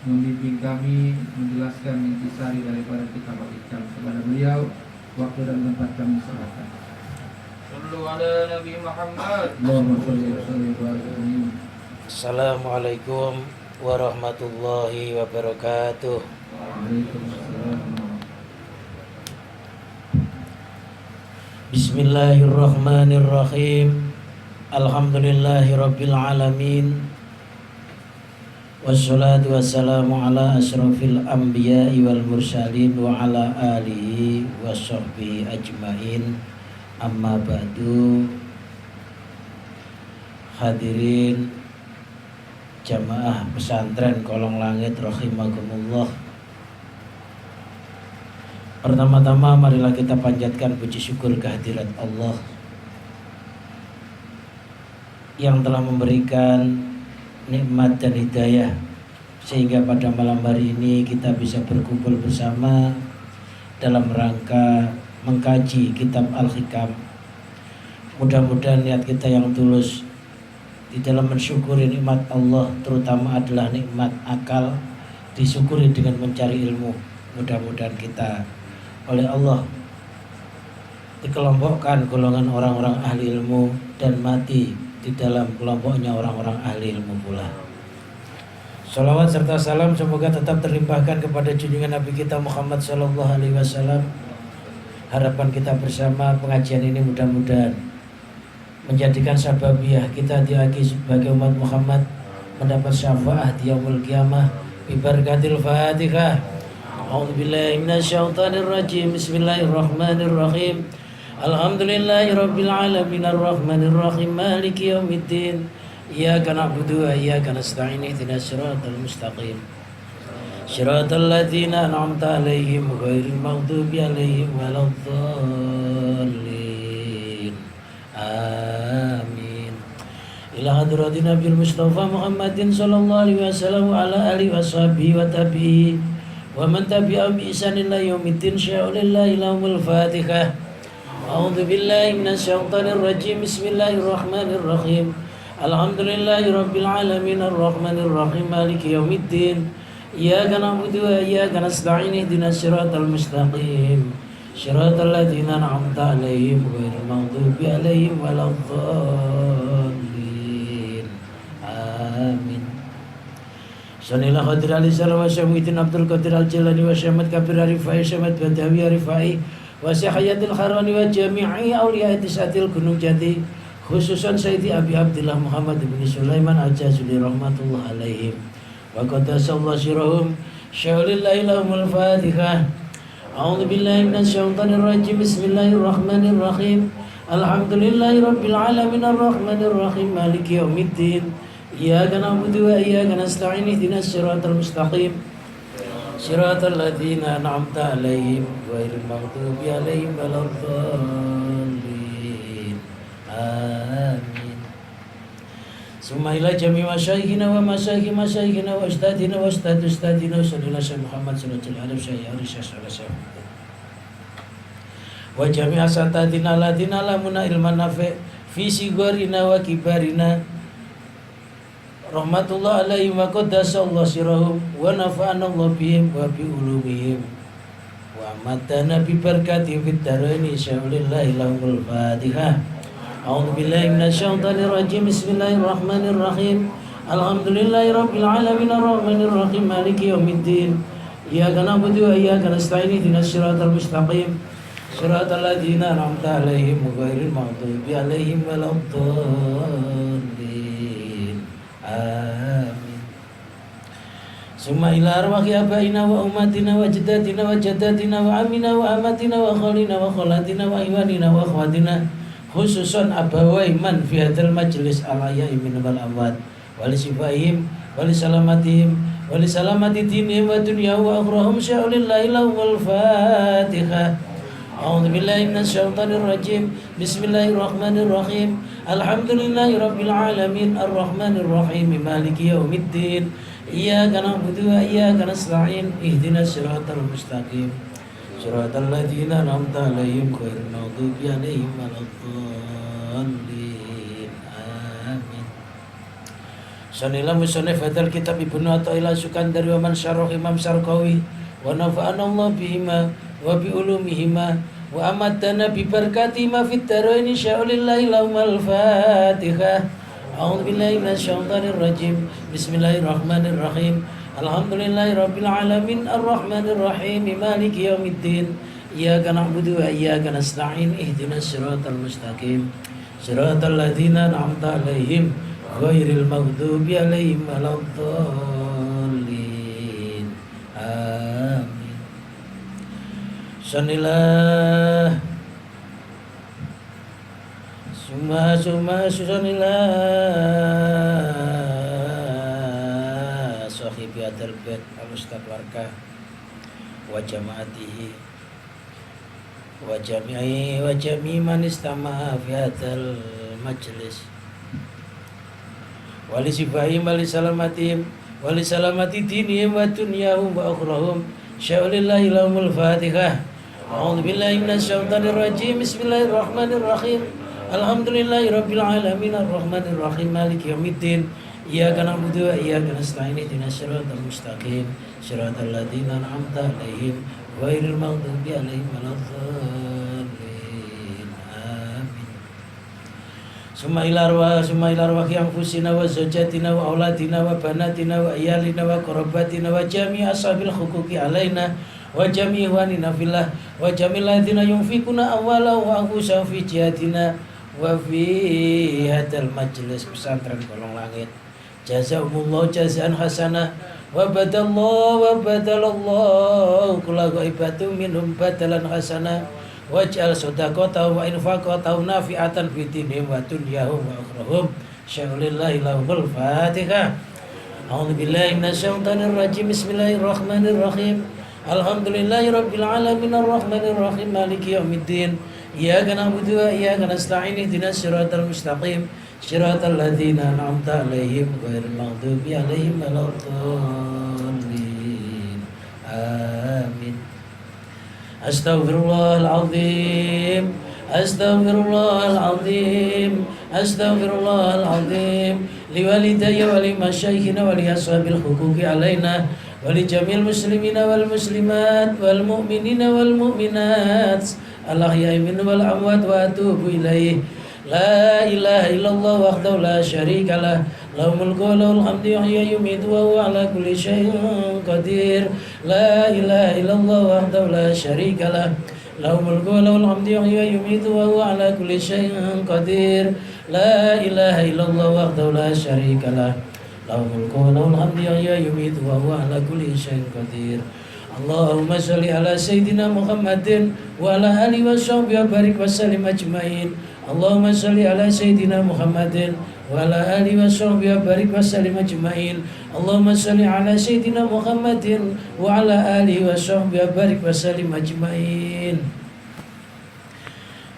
membimbing kami menjelaskan intisari daripada kitab al-hikam. Kepada beliau waktu dan tempat kami serahkan. Sallu ala Nabi Muhammad. Allahumma shalli wa sallim wa barik. Assalamualaikum warahmatullahi wabarakatuh. Waalaikumsalam. Bismillahirrahmanirrahim. Alhamdulillahi rabbil alamin. Wassalatu wassalamu ala asrafil anbiya'i wal mursalin wa ala alihi wa sahbihi ajmain. Amma ba'du. Hadirin jamaah pesantren Kolong Langit rahimakumullah. Pertama-tama marilah kita panjatkan puji syukur kehadirat Allah yang telah memberikan nikmat dan hidayah sehingga pada malam hari ini kita bisa berkumpul bersama dalam rangka mengkaji kitab Al-Hikam. Mudah-mudahan niat kita yang tulus di dalam mensyukuri nikmat Allah terutama adalah nikmat akal disyukuri dengan mencari ilmu. Mudah-mudahan kita oleh Allah dikelompokkan golongan orang-orang ahli ilmu dan mati di dalam kelompoknya orang-orang ahli ilmu pula. Salawat serta salam semoga tetap terlimpahkan kepada junjungan Nabi kita Muhammad sallallahu alaihi wasallam. Harapan kita bersama pengajian ini mudah-mudahan menjadikan sababiyah kita diaki sebagai umat Muhammad mendapat syafaat di yaumul qiyamah bi barakatil Fatihah. A'udzubillahi minasyaitonir rajim. Bismillahirrahmanirrahim. Alhamdulillahi rabbil alamin arrahmanir rahim maliki yaumiddin. Iyyaka na'budu wa iyyaka nasta'in ihdinas siratal mustaqim. Shiratal ladzina an'amta 'alaihim ghairil maghdubi 'alaihim waladdallin. Amin. Ila hadratin Nabil Mustafa Muhammadin sallallahu alaihi wasallam wa ala alihi washabihi wa tabi'i wa man tabi'ahum bi ihsanin ila yaumiddin. Sya'ulillahi lahumul Fatihah. A'udzu billahi minasyaitonir rajim. Bismillahirrahmanirrahim. Alhamdulillahi rabbil alamin arrahmanir rahim maliki yaumiddin. Iyyaka na'budu wa iyyaka nasta'in ihdinas siratal mustaqim. Shiratal ladzina an'amta 'alaihim ghairil maghdubi 'alaihim waladdallin. Amin. Sanillah Qadir Ali Salam wa Syamwitin Abdul Qadir Al-Jalani wa Syamad Kabir Arifai Syamad Badawi Arifai wa Syekhayatil Kharani wa Jami'i Awliya Itisatil Gunung Jati, khususan Sayyidi Abi Abdillah Muhammad bin Sulaiman Al-Jazuli rahmatullah alaihim wa qaddasallahu sirahum. Syaulillahi lahumul Fatihah. A'udzu billahi minasyaitonir rajim. Bismillahirrahmanirrahim. Alhamdulillahi rabbil alamin arrahmanir rahim maliki yaumiddin. Iyyaka na'budu wa iyyaka nasta'in ihdinas siratal mustaqim. Siratal ladzina an'amta 'alaihim ghairil maghdubi 'alaihim waladdallin. Amin. Summa ila jami masyayikhina wa masyayikh masyayikhina wa ustadina wa ustad ustadina sallallahu alaihi Muhammad sallallahu alaihi wasallam wa jami asatatina ladina lamuna ilman nafi' fi sigharina wa kibarina rahmatullah alaihi wa qaddasallahu sirahum wa nafa'ana Allah bihim wa bi ulumihim wa amatana bi barakatihim fid dharaini. Syaulillahi lahumul Fatihah. A'udzu billahi minasyaitonir rajim. Bismillahirrahmanirrahim. Alhamdulillahi rabbil alamin arrahmanir rahim maliki yaumiddin. Iyyaka na'budu wa iyyaka nasta'in ihdinas siratal mustaqim. Siratal ladzina an'amta 'alaihim ghairil maghdubi 'alaihim waladdallin. Amin. Summa ila arwahi abaina wa ummatina wa jaddatina wa jaddatina wa amina wa amatina wa khalina wa khalatina wa iwanina wa akhwatina, khususan abawai man fi hadzal majlis al-ahya'i min wal amwat wa li sifaihim wa li salamatihim wa li salamati dinihim wa dunyahum wa akhrahum. Sya'ulillahi lahumul Fatihah. A'udzu billahi minasyaitonir rajim. Bismillahirrahmanirrahim. Alhamdulillahi rabbil alamin arrahmanir rahim maliki yaumiddin. Iyyaka na'budu wa iyyaka nasta'in ihdinas siratal mustaqim. Siratal ladzina an'amta 'alaihim ghairil maghdubi 'alaihim waladdallin. Amin. Sanila musannif hadzal kitab Ibnu Athaillah Sukandari wa man syarah Imam Syarqawi wa nafa'ana Allah bihima wa bi ulumihima wa amatana bi barakatihima fid darain sya'ulillahi lahumul Fatihah. A'udzu billahi minasyaitonir rajim. Bismillahirrahmanirrahim. Alhamdulillahi rabbil alamin arrahmanir rahim maliki yaumiddin. Iyyaka na'budu wa iyyaka nasta'in ihdinas siratal mustaqim. Siratal ladzina an'amta 'alaihim ghairil maghdubi 'alaihim waladdallin. Amin. Sanillah summa sanillah sahibi adal bait al-ustad warka wa jamaatihi wa jami'i man istama'a fi hadzal majlis wa li sifahim wa li salamatihim wa li salamati dinihim wa dunyahum wa ukhrahum sya'ulillahi lahumul Fatihah. A'udzu billahi minasyaitonir rajim. Bismillahirrahmanirrahim. Alhamdulillahi rabbil alamin arrahmanir rahim maliki yaumiddin. Iyyaka na'budu wa iyyaka nasta'in ihdinas siratal mustaqim siratal ladzina an'amta 'alaihim ghairil maghdubi 'alaihim waladdallin. Amin. Summa ila arwahi anfusina wa zawjatina wa auladina wa banatina wa iyalina wa qarabatina wa jami' ashabil huquqi alaina wa jami' ihwanina fillah wa jami' ladzina yunfikuna amwalahum wa anfusahum fi jihadina wa fi hadzal majlis pesantren Kolong Langit. Jazakumullah jazaan hasanah wa badalallahu kulla ghaibatum minhum badalan hasanah waj'al shadaqatahu wa infaqatahu nafi'atan fi dinihim wa dunyahum wa ukhrahum sya'ulillahi lahumul Fatihah. A'udzu billahi minasyaitonir rajim. Bismillahirrahmanirrahim. Alhamdulillahi rabbil alamin arrahmanir rahim maliki yaumiddin. Iyyaka na'budu wa iyyaka nasta'in ihdinas siratal mustaqim siratal ladzina an'amta 'alaihim ghairil maghdubi 'alaihim waladdallin. Amin. Astaghfirullahaladzim. Astaghfirullahaladzim. Astaghfirullahaladzim. Liwalidayya wa limasyaikhina wa li ashabil huquqi alaina wa li jamil muslimina wal muslimat wal mu'minina wal mu'minat al-ahya'i minhum wal amwat wa atubu ilaih. La ilaha illallah wahdahu la syarika lah lahul mulku wa lahul hamdu yuhyi wa yumiitu wa huwa ala kulli syai'in qadir. La ilaha illallah wahdahu la syarika lah lahul mulku wa lahul hamdu yuhyi wa yumiitu wa huwa ala kulli syai'in qadir. La ilaha illallah wahdahu la syarika lah lahul mulku wa lahul hamdu yuhyi wa yumiitu wa huwa ala kulli syai'in qadir. Allahumma sholli ala sayyidina Muhammadin wa ala alihi wa sahbihi wa barik wa sallim ajmain. Allahumma sholli ala sayyidina Muhammadin wa ala alihi wa sahbihi wa barik wa sallim ajmain. Allahumma sholli ala sayyidina Muhammadin wa ala alihi wa sahbihi wa barik wa sallim ajmain.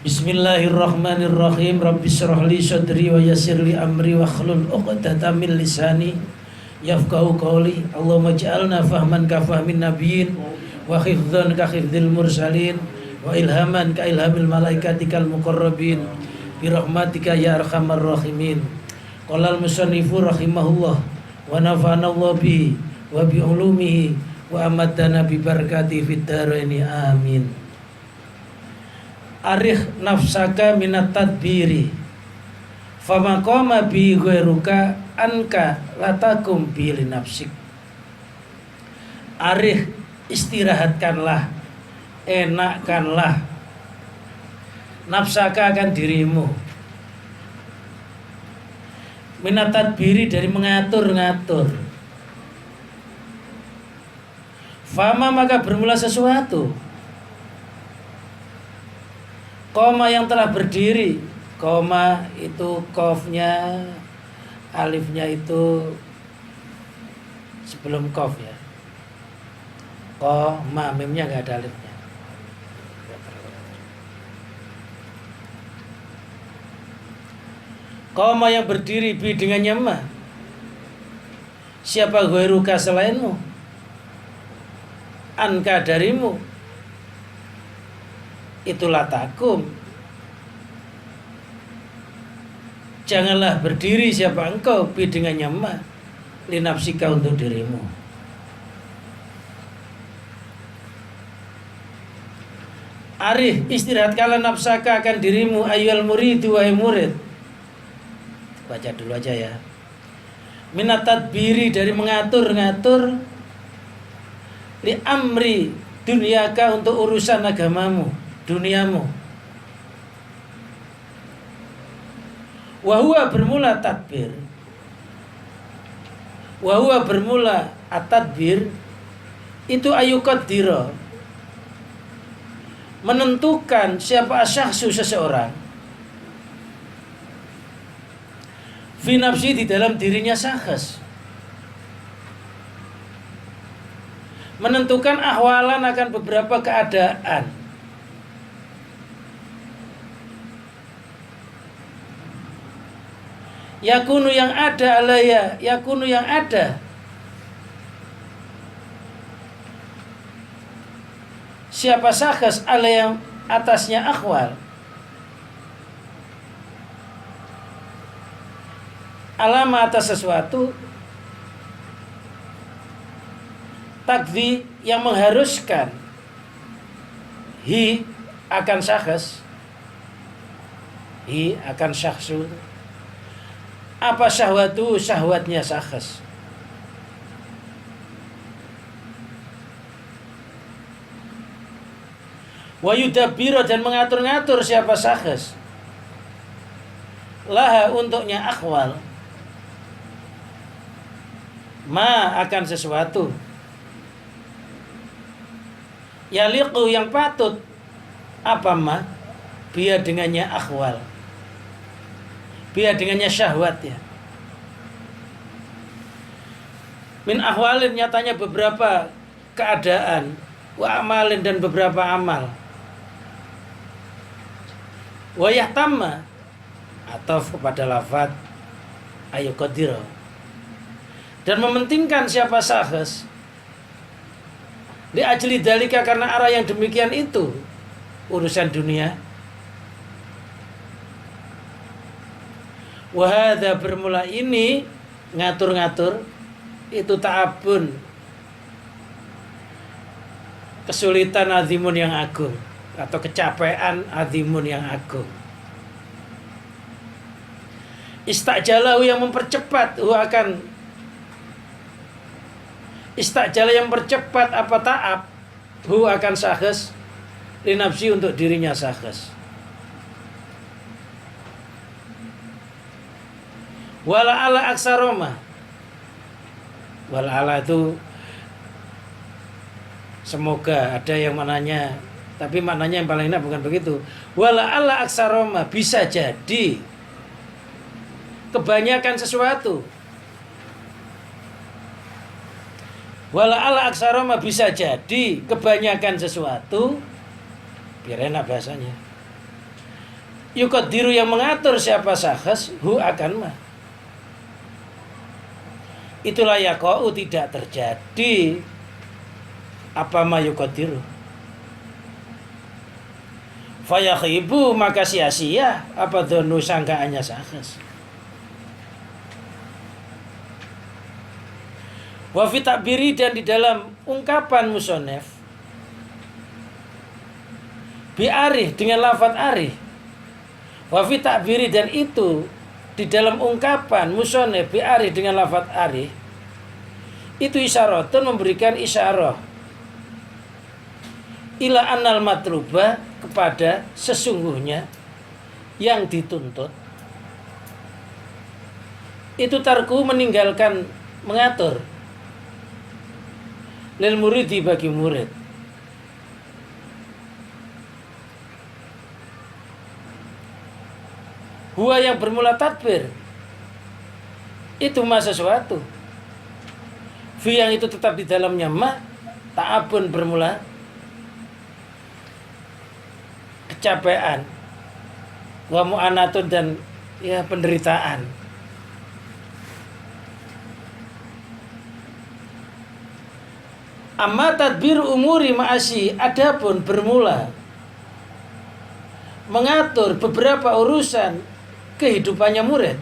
Bismillahirrahmanirrahim. Rabbi shrah li sadri wa yassir li amri wa hlul 'uqdatam min lisani yafqahu qawli. Allahumma ij'alna fahman ka fahmin nabiyyin wa hifdzan ka hifdzil mursalin wa ilhaman ka ilhamil malaikatikal muqarrabin bi rahmatika ya arhamar rahimin. Qala al-musannifu rahimahullah wa nafa'ana Allah bihi wa bi ulumihi wa amatana bi barakatihi fid dharaini amin. Arih nafsaka minat tadbiri fama qama bi ghairuka anka latakum bi li nafsik. Arih istirahatkanlah, enakkanlah nafsaka akan dirimu, minat tadbiri dari mengatur-ngatur, fama maka bermula sesuatu, koma yang telah berdiri, koma itu qafnya, alifnya itu sebelum qaf ya, koma, mimnya nggak ada alifnya. Koma yang berdiri bi dengannya ma. Siapa ghairuka selainmu? Anka darimu. Itulah takum. Janganlah berdiri siapa engkau bi dengannya ma. linafsika untuk dirimu. Arih, istirahatkanlah nafsaka akan dirimu ayyuhal murid, wahai murid. Baca dulu aja ya. Minat tadbiri, dari mengatur-ngatur, li amri dunyaka, untuk urusan agamamu, duniamu. Wahua bermula tadbir, wahua bermula at-tadbir, itu ayuqaddira, menentukan siapa asyahsu, seseorang, fi nafsi, di dalam dirinya syakhs, menentukan ahwalan, akan beberapa keadaan, yakunu, yang ada, alaya, yakunu, yang ada, siapa syakhs, alaya, yang atasnya akhwal, alama, atas sesuatu, takdi, yang mengharuskan, hi, akan syakhs, hi, akan syakhsu, apa syahwatu, syahwatnya syakhs. Wa yudabbira, dan mengatur-ngatur siapa syakhs, laha, untuknya akhwal, ma, akan sesuatu, yaliqu, yang patut, apa ma, biya, dengannya akhwal, biya, dengannya syahwat ya. Min ahwalin, nyatanya beberapa keadaan, wa amalin, dan beberapa amal, wa yahtamma, atau kepada lafaz ayuqaddira, dan mementingkan siapa syakhs, li ajli dalika, karena arah yang demikian itu urusan dunia. Wahada, bermula ini, ngatur-ngatur, itu ta'abun, kesulitan azimun yang agung, atau kecapean azimun yang agung. Istajalahu, yang mempercepat, akan istajala, yang mempercepat, apa ta'ab, akan syakhs, linafsi, untuk dirinya syakhs. Wala ala aksaroma, wala ala itu semoga ada yang mananya, tapi maknanya yang paling enak bukan begitu. Wala ala aksaroma, bisa jadi kebanyakan sesuatu. Wala ala aksaroma, bisa jadi kebanyakan sesuatu, biar enak bahasanya. Yuqaddiru, yang mengatur siapa syakhs, akan ma, itulah yaqa'u, tidak terjadi apa ma yuqaddiru, fayakhibu, maka sia-sia apa dhonu, sangkaannya syakhs. Wa fi ta'biri, dan di dalam ungkapan musonef, bi arih, dengan lafaz arih, wa fi ta'biri, dan itu di dalam ungkapan musonef bi arih, dengan lafaz arih, itu isyaratun, memberikan isyarah, ila annal matluba, kepada sesungguhnya yang dituntut, itu tarku, meninggalkan mengatur, lil muridi, bagi murid. Huwa, yang bermula tadbir, itu ma, sesuatu, fi, yang itu tetap di dalamnya ma, ta'abun, bermula kecapean, wa mu'anatun, dan ya penderitaan. Amma tadbir umuri ma'asi, adapun bermula mengatur beberapa urusan kehidupannya murid,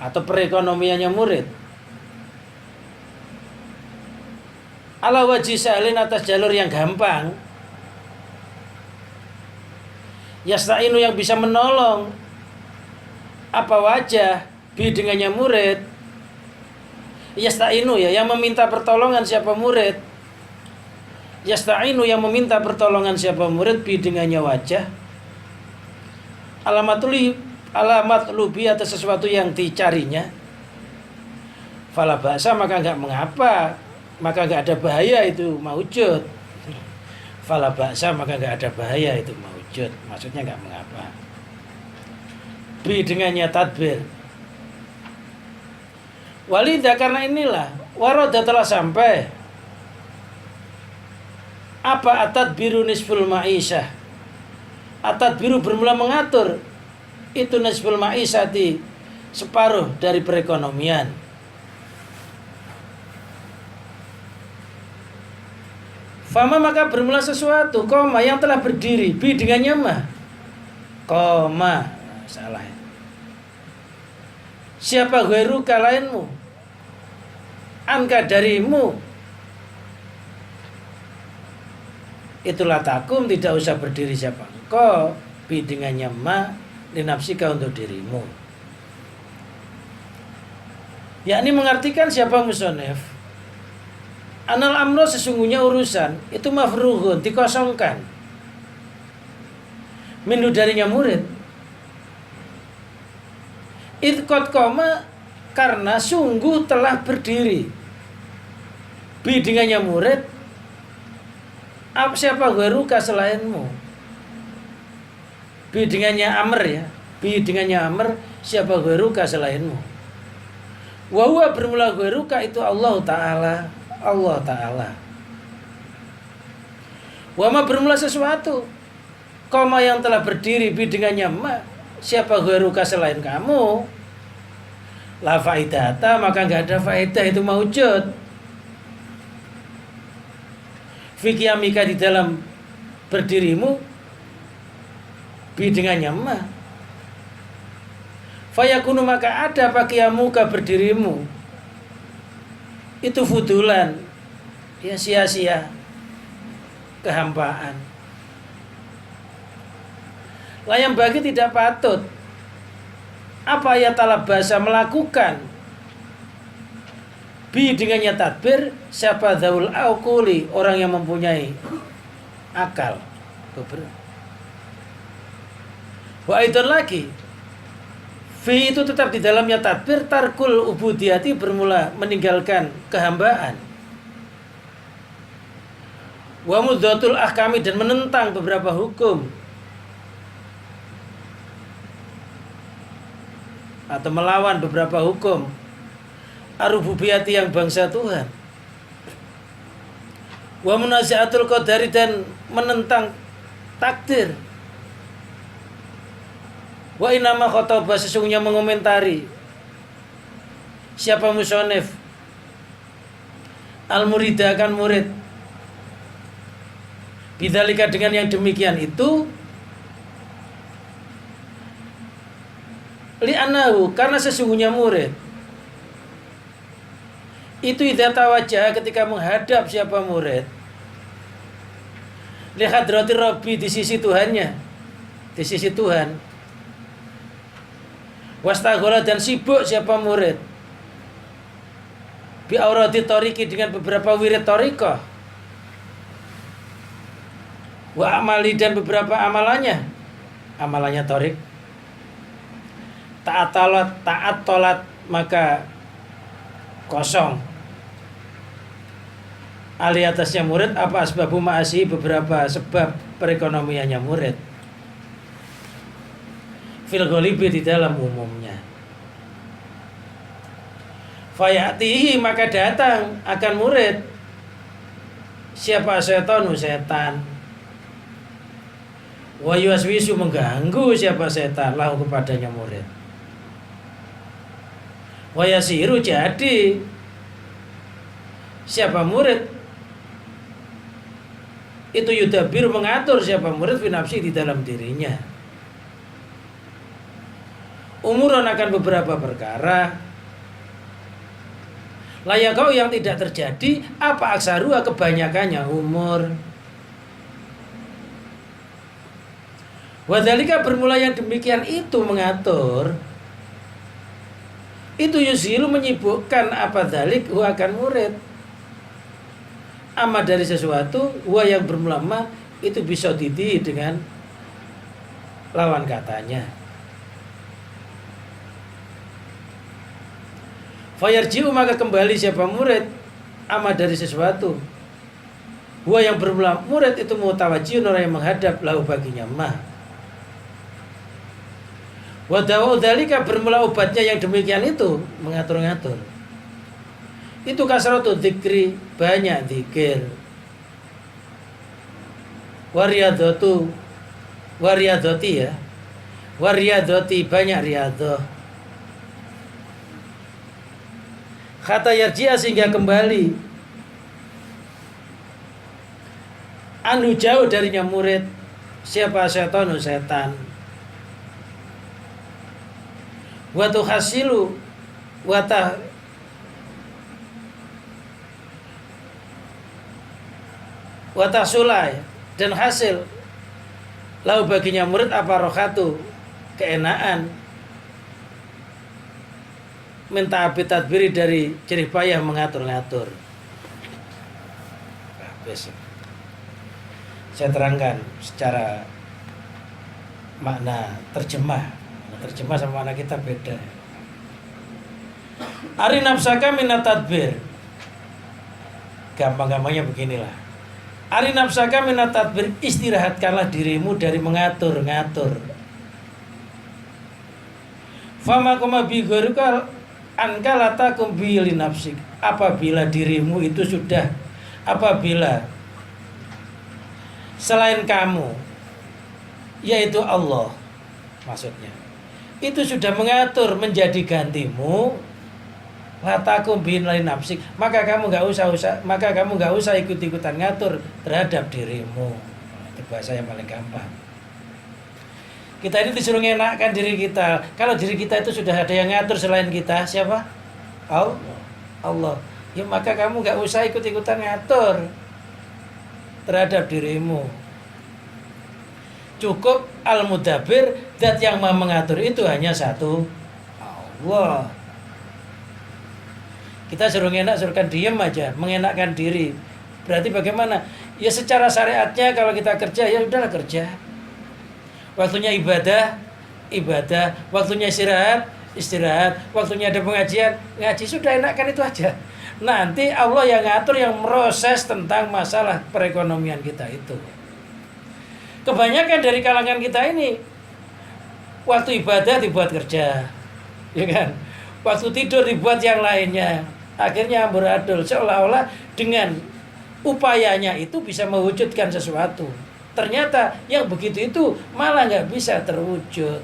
atau perekonomiannya murid. Ala wajhi sahlin, atas jalur yang gampang. Yasta'inu, yang bisa menolong. Apa wajah bi dengannya murid. Yasta'inu ya, yang meminta pertolongan siapa murid. Yasta'inu, yang meminta pertolongan siapa murid bi dengannya wajah. Alamat lubi, atas sesuatu yang dicarinya. Fala ba'sa, maka enggak mengapa, maka enggak ada bahaya itu maujud. Fala ba'sa, maka enggak ada bahaya itu maujud, maksudnya enggak mengapa. Bi dengannya tadbir. Walidah, karena inilah waroda telah sampai apa atadbiru nisful ma'isyah. Atadbiru bermula mengatur, itu nisful ma'isyati, separuh dari perekonomian. Fama, maka bermula sesuatu, koma, yang telah berdiri, bi dengannya mah, koma, salah. Siapa ghairuka, lainmu, anka darimu, itulah takum, tidak usah berdiri siapa engkau, bi dengannya ma, linafsika, untuk dirimu. Yakni mengartikan siapa musonef, anal amro, sesungguhnya urusan itu mafruhun, dikosongkan, minhu, darinya murid. Idqot koma, karena sungguh telah berdiri, bi dengannya murid, siapa ghairuka, selainmu. Bi dengannya amr ya, bi dengannya amr, siapa ghairuka, selainmu. Wa huwa, bermula ghairuka itu Allah Ta'ala, Allah Ta'ala. Wa ma, bermula sesuatu, koma, yang telah berdiri, bi dengannya ma, siapa ghairuka, selain kamu. La faidata, maka enggak ada faedah itu maujud. Fikiyamika, di dalam berdirimu, bi dengannya ma. Fayakunu, maka ada pakiyamuka, berdirimu itu fudulan, ya sia-sia, kehampaan. Layang bagi, tidak patut apa ya talab bahasa, melakukan bi dengannya tadbir, siapa dhaul aukuli, orang yang mempunyai akal. Wa aidan lagi, fi itu tetap di dalamnya tadbir, tarkul ubudiyati, bermula meninggalkan kehambaan. Wa mudzatul ahkami, dan menentang beberapa hukum atau melawan beberapa hukum ar-rububiyati, yang bangsa Tuhan. Wa munazi'atul qadari, dan menentang takdir. Wa inama khotoba, sesungguhnya mengomentari siapa musonef al-murida, akan murid, bidzalika, dengan yang demikian itu, li'annahu, karena sesungguhnya murid itu idza tawajjah, ketika menghadap siapa murid, li hadratir rabbi, di sisi Tuhannya, di sisi Tuhan, wastaghala, dan sibuk siapa murid, bi aurati toriki, dengan beberapa wirid torikoh, wa amali, dan beberapa amalannya torik, taat tolat, maka kosong ali atasnya murid apa asbabu ma'asi, beberapa sebab perekonomiannya murid, fil ghalibi, di dalam umumnya. Fayatihi, maka datang akan murid siapa setan, wa yuwaswisu, mengganggu siapa setan, lahu, kepadanya murid. Wa yasiru, jadi siapa murid itu yudabiru, mengatur siapa murid, fi nafsi, di dalam dirinya. umuran akan beberapa perkara. Layakau yang tidak terjadi, apa aksarua kebanyakannya umur. Wadhalika bermula yang demikian itu mengatur. Itu yusilu menyibukkan apa dalik hu akan murid. Ama dari sesuatu wa yang bermula ma itu bisa didi dengan lawan katanya. Fayarji'u maka kembali siapa murid ama dari sesuatu. Wa yang bermula murid itu mutawajjihun orang yang menghadap lahu baginya ma. Wa dawu dzalika bermula obatnya yang demikian itu mengatur-ngatur. Itu kasratu dzikri, banyak zikir. Wariyadoti ya. Wariyadoti banyak riyadhah. Kata yarji'a sehingga kembali anu jauh darinya murid. Siapa syaitan? Setan. Wa tuhasilu wa tahsulai dan hasil lau baginya murid apa rohatu keenaan minta abid tadbiri dari jerih payah mengatur-ngatur. Besok saya terangkan secara makna terjemah sama makna kita beda. Ari nafsaka minat tadbir, gampang-gampangnya beginilah. Ari nafsaka minat tadbir, istirahatkanlah dirimu dari mengatur-ngatur. Fama koma bigorukal ankalatakum bi nafsik. Apabila dirimu itu sudah, apabila selain kamu, yaitu Allah maksudnya, itu sudah mengatur menjadi gantimu, latakum bin lain nafsik, maka kamu nggak usah ikut-ikutan ngatur terhadap dirimu. Itu bahasa yang paling gampang. Kita ini disuruh ngenakkan diri kita. Kalau diri kita itu sudah ada yang ngatur selain kita, siapa? Allah. Ya maka kamu nggak usah ikut-ikutan ngatur terhadap dirimu. Cukup al-mudabbir, zat yang mau mengatur itu hanya satu, Allah. Kita suruh suruhkan diem aja, mengenakkan diri. Berarti bagaimana? Ya secara syariatnya kalau kita kerja, ya udahlah kerja. Waktunya ibadah, waktunya istirahat, waktunya ada pengajian, ngaji, sudah enakkan itu aja. Nanti Allah yang ngatur, yang meroses tentang masalah perekonomian kita itu. Kebanyakan dari kalangan kita ini waktu ibadah dibuat kerja, ya kan? Waktu tidur dibuat yang lainnya. Akhirnya amburadul, seolah-olah dengan upayanya itu bisa mewujudkan sesuatu. Ternyata yang begitu itu malah nggak bisa terwujud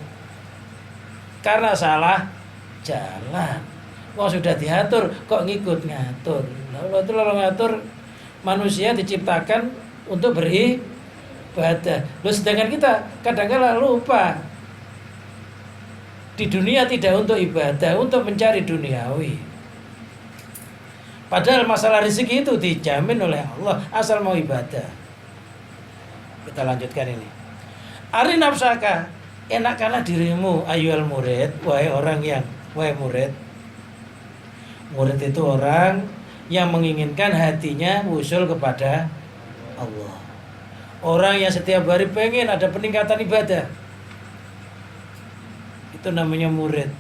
karena salah jalan. Wah sudah diatur kok ngikut ngatur. Allah itu lalu ngatur manusia diciptakan untuk beribadah. Loh, sedangkan kita kadang-kadang lupa di dunia tidak untuk ibadah, untuk mencari duniawi. Padahal masalah rezeki itu dijamin oleh Allah asal mau ibadah. Kita lanjutkan ini. Ari nafsaka, enakkanlah dirimu ayyuhal murid, wahai murid. Murid itu orang yang menginginkan hatinya usul kepada Allah. Orang yang setiap hari pengen ada peningkatan ibadah. Itu namanya murid.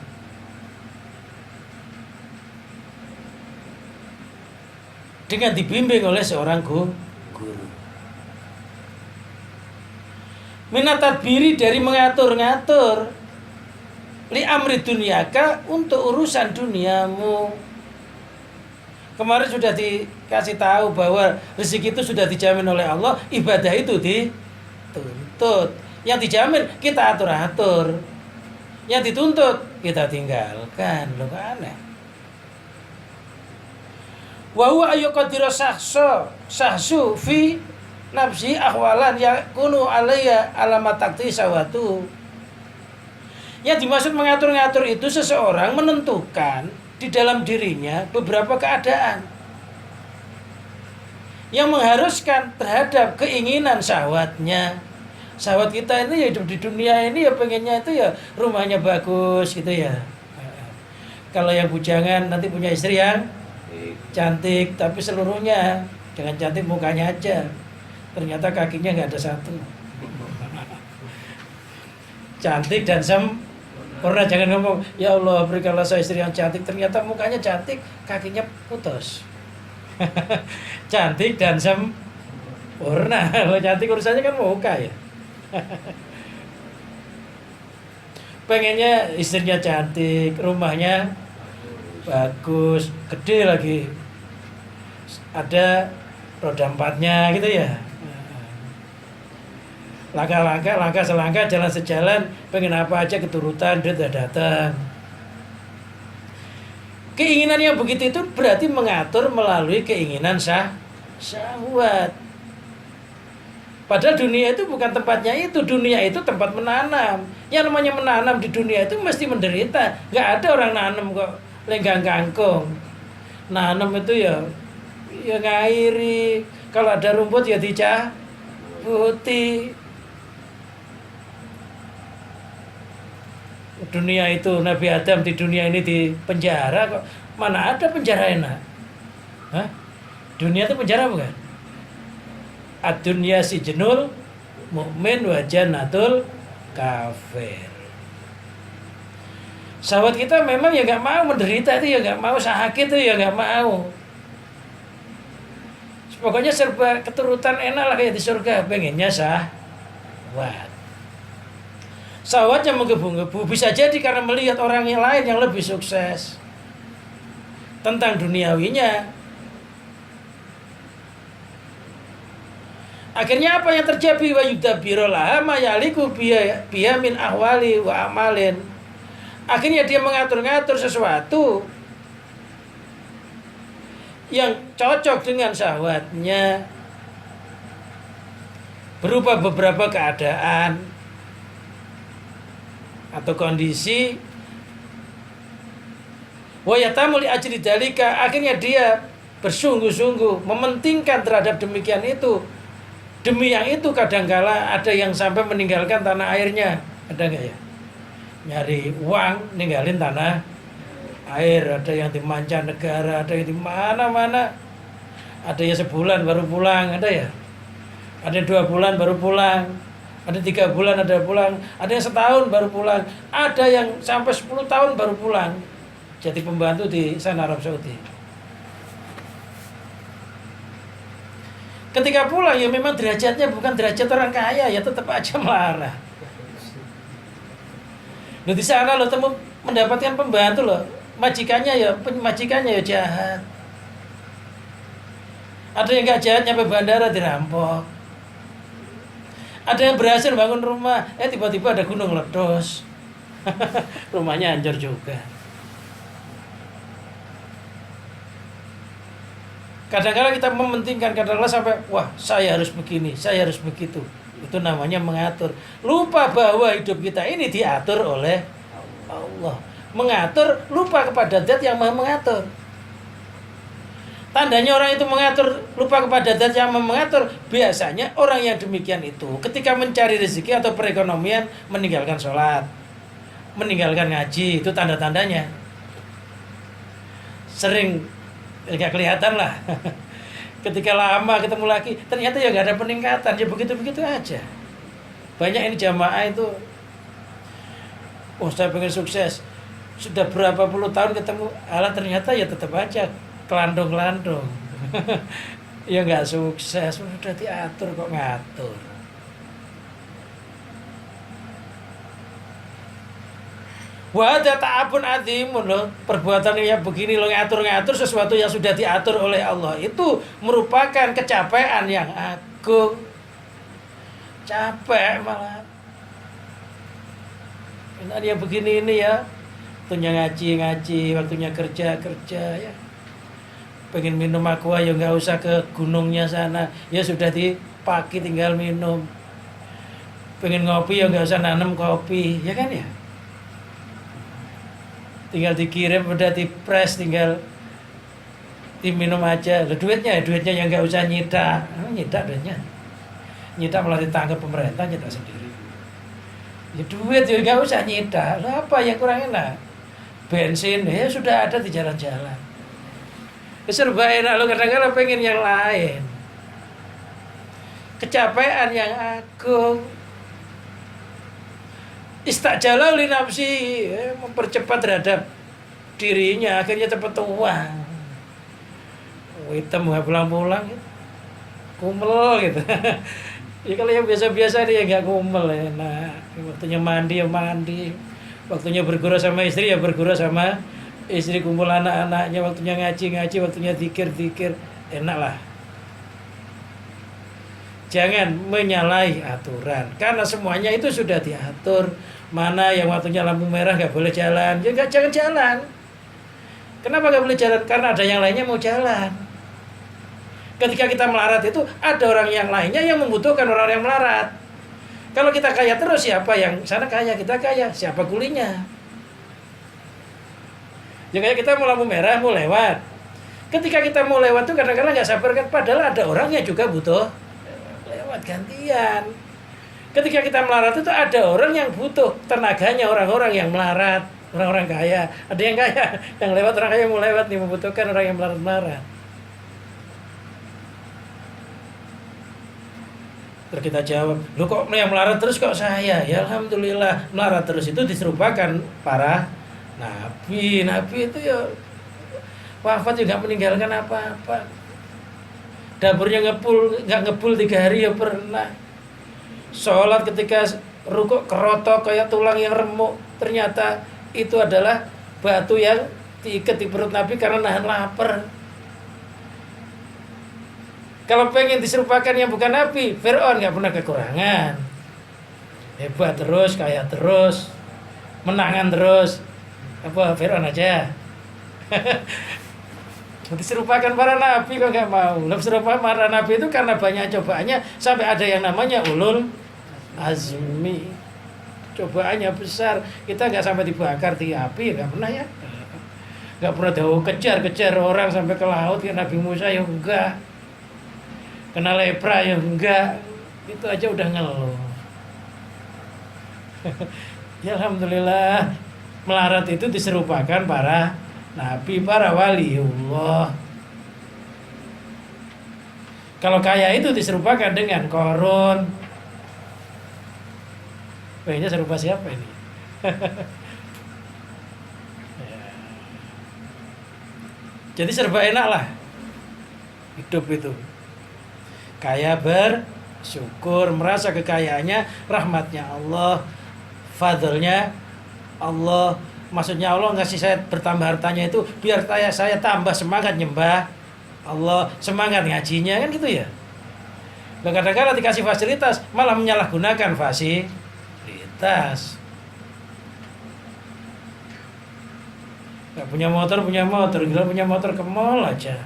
Dengan dibimbing oleh seorang guru. Minat tadbiri dari mengatur-ngatur li amri dunyaka, untuk urusan duniamu. Kemarin sudah dikasih tahu bahwa rezeki itu sudah dijamin oleh Allah, ibadah itu dituntut. Yang dijamin kita atur-atur, yang dituntut kita tinggalkan. Loh, aneh. Wa huwa ayyuqadira sahsu fi nafsi ahwalan yakunu alayya alamat takti sawatu. Yang dimaksud mengatur-ngatur itu seseorang menentukan di dalam dirinya beberapa keadaan yang mengharuskan terhadap keinginan syahwatnya. Syahwat kita ini ya hidup di dunia ini ya pengennya itu ya rumahnya bagus gitu ya. Kalau yang bujangan nanti punya istri yang cantik, tapi seluruhnya jangan cantik mukanya aja. Ternyata kakinya nggak ada satu. Cantik dan sempurna, jangan ngomong ya Allah berikanlah saya istri yang cantik, ternyata mukanya cantik, kakinya putus. Cantik dan sempurna. Kalau cantik urusannya kan muka ya. Pengennya istrinya cantik, rumahnya bagus, gede lagi, ada roda empatnya gitu ya. Langkah selangkah, jalan sejalan, pengen apa aja keturutan, duit udah datang. Keinginan yang begitu itu berarti mengatur melalui keinginan syahwat. Padahal dunia itu bukan tempatnya itu. Dunia itu tempat menanam. Yang namanya menanam di dunia itu mesti menderita. Nggak ada orang nanam kok lenggang kangkung. Nanam itu ya ngairi. Kalau ada rumput ya dicabuti. Dunia itu Nabi Adam di dunia ini di penjara kok. Mana ada penjara enak? Hah? Dunia itu penjara bukan? Ad-dunya sijnul mu'min wa jannatul kafir. Sahabat kita memang ya nggak mau menderita itu, ya nggak mau sakit itu, ya nggak mau. Pokoknya serba keturutan enak lah kayak di surga, pengennya syahwat. Syahwat yang menggebu-gebu bisa jadi karena melihat orang yang lain yang lebih sukses tentang duniawinya. Akhirnya apa yang terjadi? Wa yudabbirullah ma yaliku biya min ahwali wa amalin. Akhirnya dia mengatur-ngatur sesuatu yang cocok dengan syahwatnya berupa beberapa keadaan atau kondisi. Wa yatamul ajri dalika, akhirnya dia bersungguh-sungguh mementingkan terhadap demikian itu. Demi yang itu kadangkala ada yang sampai meninggalkan tanah airnya. Ada nggak ya? Nyari uang, ninggalin tanah air. Ada yang di mancanegara, ada yang di mana-mana. Ada yang sebulan baru pulang, ada ya? Ada yang 2 bulan baru pulang. Ada 3 bulan ada pulang. Ada yang setahun baru pulang. Ada yang sampai 10 tahun baru pulang. Jadi pembantu di sana Arab Saudi. Ketika pulang ya memang derajatnya bukan derajat orang kaya, ya tetap aja melarang. Loh di sana lo temu mendapatkan pembantu loh, majikannya ya jahat. Ada yang nggak jahat nyampe bandara dirampok. Ada yang berhasil bangun rumah, tiba-tiba ada gunung meledos. Rumahnya hancur juga. Kadang-kadang kita mementingkan, kadang-kadang sampai wah saya harus begini, saya harus begitu. Itu namanya mengatur. Lupa bahwa hidup kita ini diatur oleh Allah. Mengatur, lupa kepada zat yang maha mengatur. Tandanya orang itu mengatur, lupa kepada zat yang maha mengatur. Biasanya orang yang demikian itu ketika mencari rezeki atau perekonomian meninggalkan sholat, meninggalkan ngaji, itu tanda-tandanya. Sering nggak kelihatan lah. Ketika lama ketemu lagi ternyata ya nggak ada peningkatan, ya begitu-begitu aja. Banyak ini jamaah itu, saya pengen sukses, sudah berapa puluh tahun ketemu, ternyata ya tetap aja kelandung-kelandung. Ya nggak sukses, udah diatur kok ngatur. Wah, ada ta'abun azimun loh. Perbuatan yang begini loh, ngatur-ngatur sesuatu yang sudah diatur oleh Allah. Itu merupakan kecapean yang agung. Capek malah. Ini yang begini ini ya. Waktunya ngaji, waktunya kerja ya. Pengen minum aqua ya nggak usah ke gunungnya sana. Ya sudah dipaki tinggal minum. Pengen ngopi ya nggak usah nanam kopi, ya kan ya. tinggal dikirim, udah dipres, tinggal diminum aja. Lah duitnya yang nggak usah nyidak, nyidak duitnya, nyidak malah ditangkap pemerintah, nyidak sendiri. Ya duit ya nggak usah nyidak. Lah apa yang kurang enak? Bensin ya sudah ada di jalan-jalan. Serba enak, lo kadang-kadang pengen yang lain. Kecapean yang agung. Istajala li nafsi, mempercepat terhadap dirinya, akhirnya cepat tua. Hitam nggak pulang-pulang, kumel gitu. Ya kalau yang biasa-biasa dia nggak kumel ya. Nah, waktunya mandi ya mandi, waktunya bergurau sama istri ya bergurau sama istri, kumpul anak-anaknya, waktunya ngaji, waktunya zikir, enak lah. Jangan menyalahi aturan, karena semuanya itu sudah diatur. Mana yang waktunya lampu merah nggak boleh jalan, ya jangan jalan. Kenapa nggak boleh jalan? Karena ada yang lainnya mau jalan. Ketika kita melarat itu ada orang yang lainnya yang membutuhkan orang yang melarat. Kalau kita kaya terus, siapa yang sana kaya, kita kaya, siapa kulinya? Ya kayak kita mau lampu merah mau lewat. Ketika kita mau lewat tuh kadang-kadang nggak sabar kan, padahal ada orang yang juga butuh lewat gantian. Ketika kita melarat itu ada orang yang butuh tenaganya, orang-orang yang melarat, orang-orang kaya. Ada yang kaya, yang lewat, orang kaya mau lewat nih, membutuhkan orang yang melarat-melarat. Terus kita jawab, lu kok yang melarat terus kok saya? Ya alhamdulillah, melarat terus itu diserupakan para nabi. Nabi itu ya wafat juga meninggalkan apa-apa. Dapurnya nggak ngepul 3 hari ya pernah. Sholat ketika rukuk kerotok kayak tulang yang remuk, ternyata itu adalah batu yang diikat di perut Nabi karena nahan lapar. Kalau pengen diserupakan yang bukan Nabi, Fir'aun nggak pernah kekurangan, hebat terus, kaya terus, menangan terus, apa Fir'aun aja. Diserupakan para nabi kok nggak mau. Serupa para nabi itu karena banyak cobaannya sampai ada yang namanya ulul azmi. Cobaannya besar, kita nggak sampai dibakar di api, nggak pernah ya. Nggak pernah kejar orang sampai ke laut ya Nabi Musa ya enggak. Kena lepra ya enggak. Itu aja udah ngeluh. Ya alhamdulillah, melarat itu diserupakan para nabi, para waliullah. Kalau kaya itu diserupakan dengan Qarun. Kayaknya serupa siapa ini? Ya. Jadi serba enak lah hidup itu. Kaya bersyukur, merasa kekayaannya rahmatnya Allah, fadlnya Allah. Maksudnya Allah ngasih saya bertambah hartanya itu biar saya tambah semangat nyembah Allah, semangat ngajinya, kan gitu ya. Dan kadang-kadang dikasih fasilitas malah menyalahgunakan fasilitas. Gak punya motor, gila punya motor ke mall aja.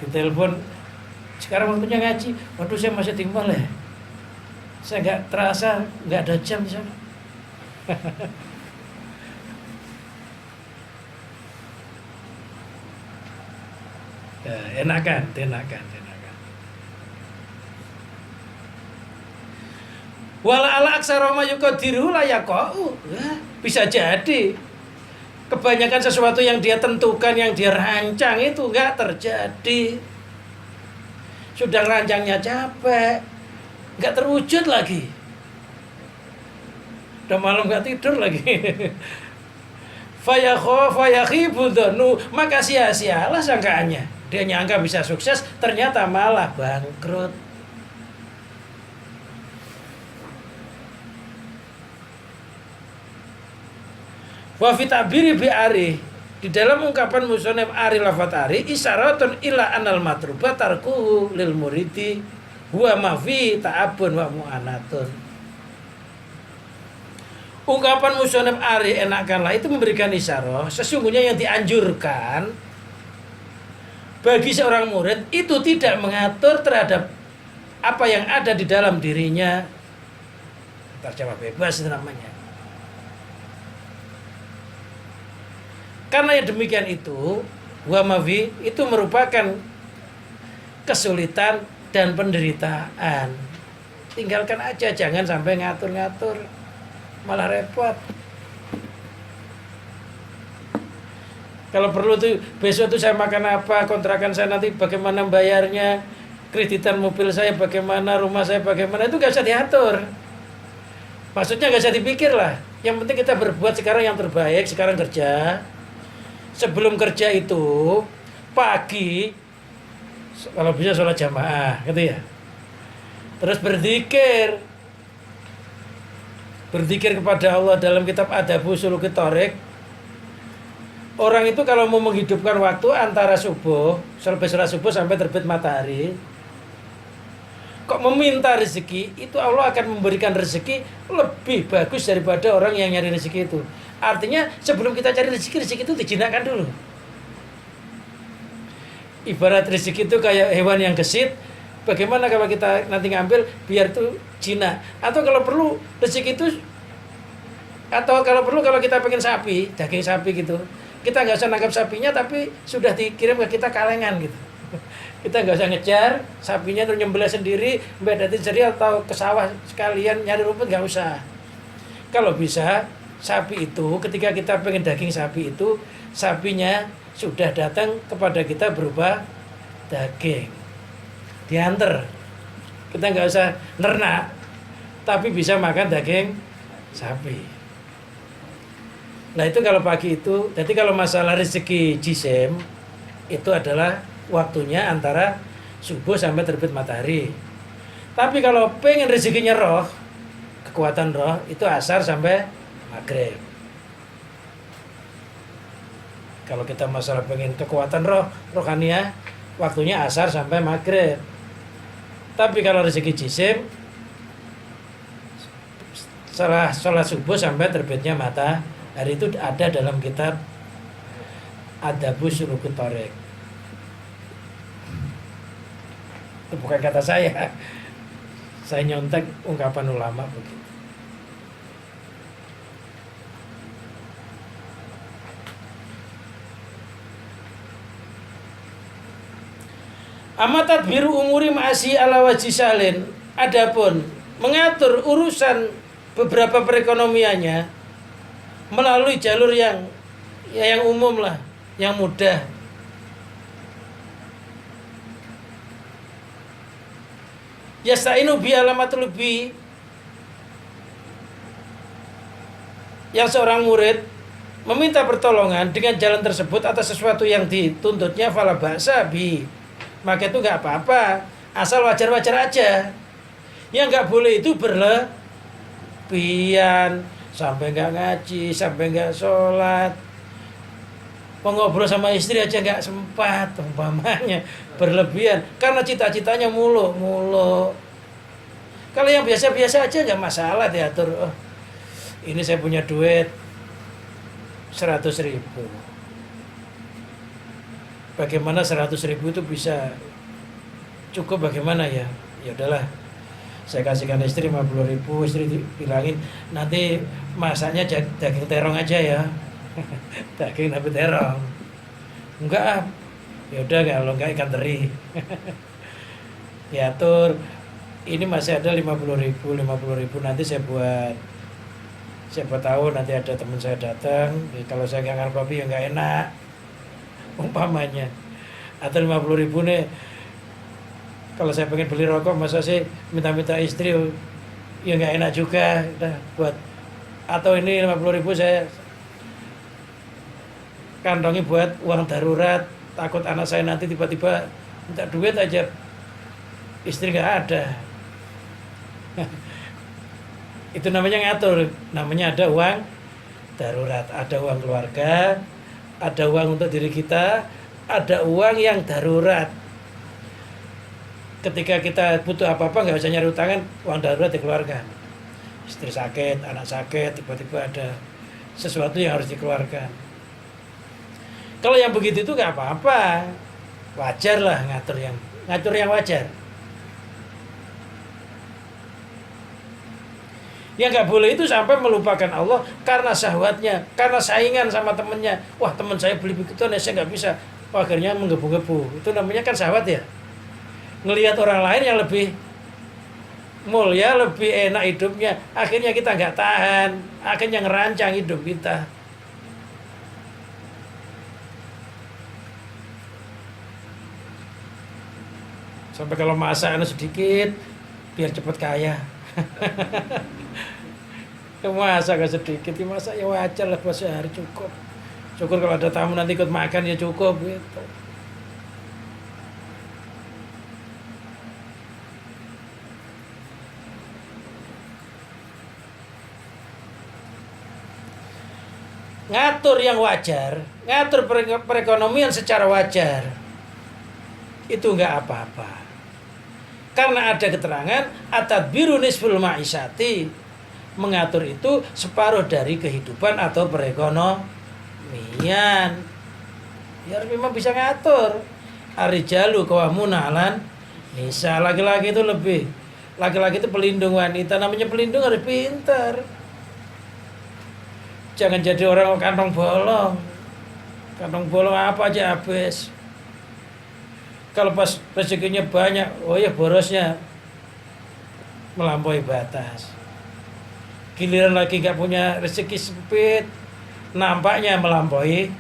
Ditelepon, sekarang waktunya ngaji. Waduh, saya masih timbal ya. Saya nggak terasa, nggak ada jam di sana. Ya, enakan. Wala ala aksara ma yuqadiru la yaqau. Bisa jadi kebanyakan sesuatu yang dia tentukan, yang dia rancang itu enggak terjadi. Sudah rancangnya capek, enggak terwujud lagi. Udah malam enggak tidur lagi. Fayakhibu dzannu, maka sia-sialah sangkaannya. Dia nyangka bisa sukses, ternyata malah bangkrut. Wa fi ta'biri bi ari, di dalam ungkapan musannif Ari lafat Ari isyaratun ila anal matruba tarkuhu lil muridi huwa ma fi ta'abun wa mu'anatun. Ungkapan musannif Ari enakanlah itu memberikan isyarat sesungguhnya yang dianjurkan bagi seorang murid itu tidak mengatur terhadap apa yang ada di dalam dirinya. Terjemah bebas itu namanya. Karena yang demikian itu, wa mafi itu merupakan kesulitan dan penderitaan. Tinggalkan aja, jangan sampai ngatur-ngatur, malah repot. Kalau perlu tuh besok tuh saya makan apa, kontrakan saya nanti bagaimana bayarnya, kreditan mobil saya bagaimana, rumah saya bagaimana, itu gak usah diatur. Maksudnya gak usah dipikir lah. Yang penting kita berbuat sekarang yang terbaik, sekarang kerja. Sebelum kerja itu pagi, kalau bisa sholat jamaah, gitu ya. Terus berzikir kepada Allah dalam kitab Adabu Sulukit Thoriq. Orang itu kalau mau menghidupkan waktu antara subuh, sampai sholat subuh sampai terbit matahari, kok meminta rezeki, itu Allah akan memberikan rezeki lebih bagus daripada orang yang nyari rezeki itu. Artinya sebelum kita cari rezeki, rezeki itu dijinakkan dulu. Ibarat rezeki itu kayak hewan yang gesit. Bagaimana kalau kita nanti ngambil biar itu jinak? Atau kalau perlu rezeki itu, atau kalau perlu kalau kita pengen sapi, daging sapi gitu, kita nggak usah nangkap sapinya tapi sudah dikirim ke kita kalengan gitu. Kita nggak usah ngejar sapinya terus nyembelih sendiri, bedatin sendiri atau ke sawah sekalian nyari rumput, nggak usah. Kalau bisa sapi itu ketika kita pengen daging sapi itu, sapinya sudah datang kepada kita berupa daging, diantar. Kita nggak usah nernak, tapi bisa makan daging sapi. Nah itu kalau pagi itu. Jadi kalau masalah rezeki jisim itu adalah waktunya antara subuh sampai terbit matahari. Tapi kalau pengen rezekinya roh, kekuatan roh, itu asar sampai maghrib. Kalau kita masalah pengen kekuatan roh, rohaniah, waktunya asar sampai maghrib. Tapi kalau rezeki jisim, setelah sholat subuh sampai terbitnya matahari, itu ada dalam kitab Adabu Sulukit Thoriq. Itu bukan kata saya nyontek ungkapan ulama begitu. Amat tadbiru umuri ma'asi ala wajhi salin. Adapun mengatur urusan beberapa perekonomiannya melalui jalur yang umum lah, yang mudah. Yasta'inu bi alamatul bi, yang seorang murid meminta pertolongan dengan jalan tersebut atas sesuatu yang dituntutnya, fala ba'sa bi, maka itu nggak apa-apa, asal wajar-wajar aja. Yang nggak boleh itu berlebihan, sampai nggak ngaji, sampai nggak sholat, ngobrol sama istri aja nggak sempat, umpamanya berlebihan karena cita-citanya mulu. Kalau yang biasa-biasa aja nggak masalah diatur. Oh, ini saya punya duit 100.000. Bagaimana 100.000 itu bisa cukup, bagaimana ya? Ya udahlah, saya kasihkan istri 50.000, istri bilangin nanti masaknya daging terong aja ya. Daging tapi terong. Enggak, ya udah kalau enggak ikan teri. Ya atur, ini masih ada 50.000 nanti saya buat, siapa tahu nanti ada teman saya datang, kalau saya nggak ngarep babi ya nggak enak, umpamanya. Atau 50.000 nih, kalau saya pengen beli rokok masa sih minta istri, ya nggak enak juga, udah buat. Atau ini 50.000 saya kantongi buat uang darurat, takut anak saya nanti tiba-tiba minta duit aja, istri nggak ada. Itu namanya ngatur, namanya ada uang darurat, ada uang keluarga, ada uang untuk diri kita, ada uang yang darurat. Ketika kita butuh apa-apa nggak usah nyari utangan, uang darurat dikeluarkan. Istri sakit, anak sakit, tiba-tiba ada sesuatu yang harus dikeluarkan. Kalau yang begitu itu nggak apa-apa, wajar lah ngatur yang wajar. Yang nggak boleh itu sampai melupakan Allah karena syahwatnya, karena saingan sama temennya. Wah, teman saya beli begitu, saya nggak bisa. Wah, akhirnya menggebu-gebu. Itu namanya kan syahwat ya. Ngelihat orang lain yang lebih mulia, lebih enak hidupnya, akhirnya kita nggak tahan, akhirnya ngerancang hidup kita. Sampai kalau masak sedikit biar cepat kaya. Masak gak sedikit, masak ya wajar lah, buat sehari cukup. Syukur kalau ada tamu nanti ikut makan ya cukup gitu. Ngatur yang wajar, ngatur perekonomian secara wajar, itu enggak apa-apa. Karena ada keterangan at-tadbiru nisful ma'isyati, mengatur itu separuh dari kehidupan atau perekonomian. Ya memang bisa ngatur. Ar-rijalu qawwamuna 'alan nisa, laki-laki itu lebih. Laki-laki itu pelindung wanita, namanya pelindung harus pintar. Jangan jadi orang kantong bolong. Kantong bolong apa aja habis. Kalau pas rezekinya banyak, oh ya borosnya melampaui batas. Giliran lagi nggak punya rezeki sempit, nampaknya melampaui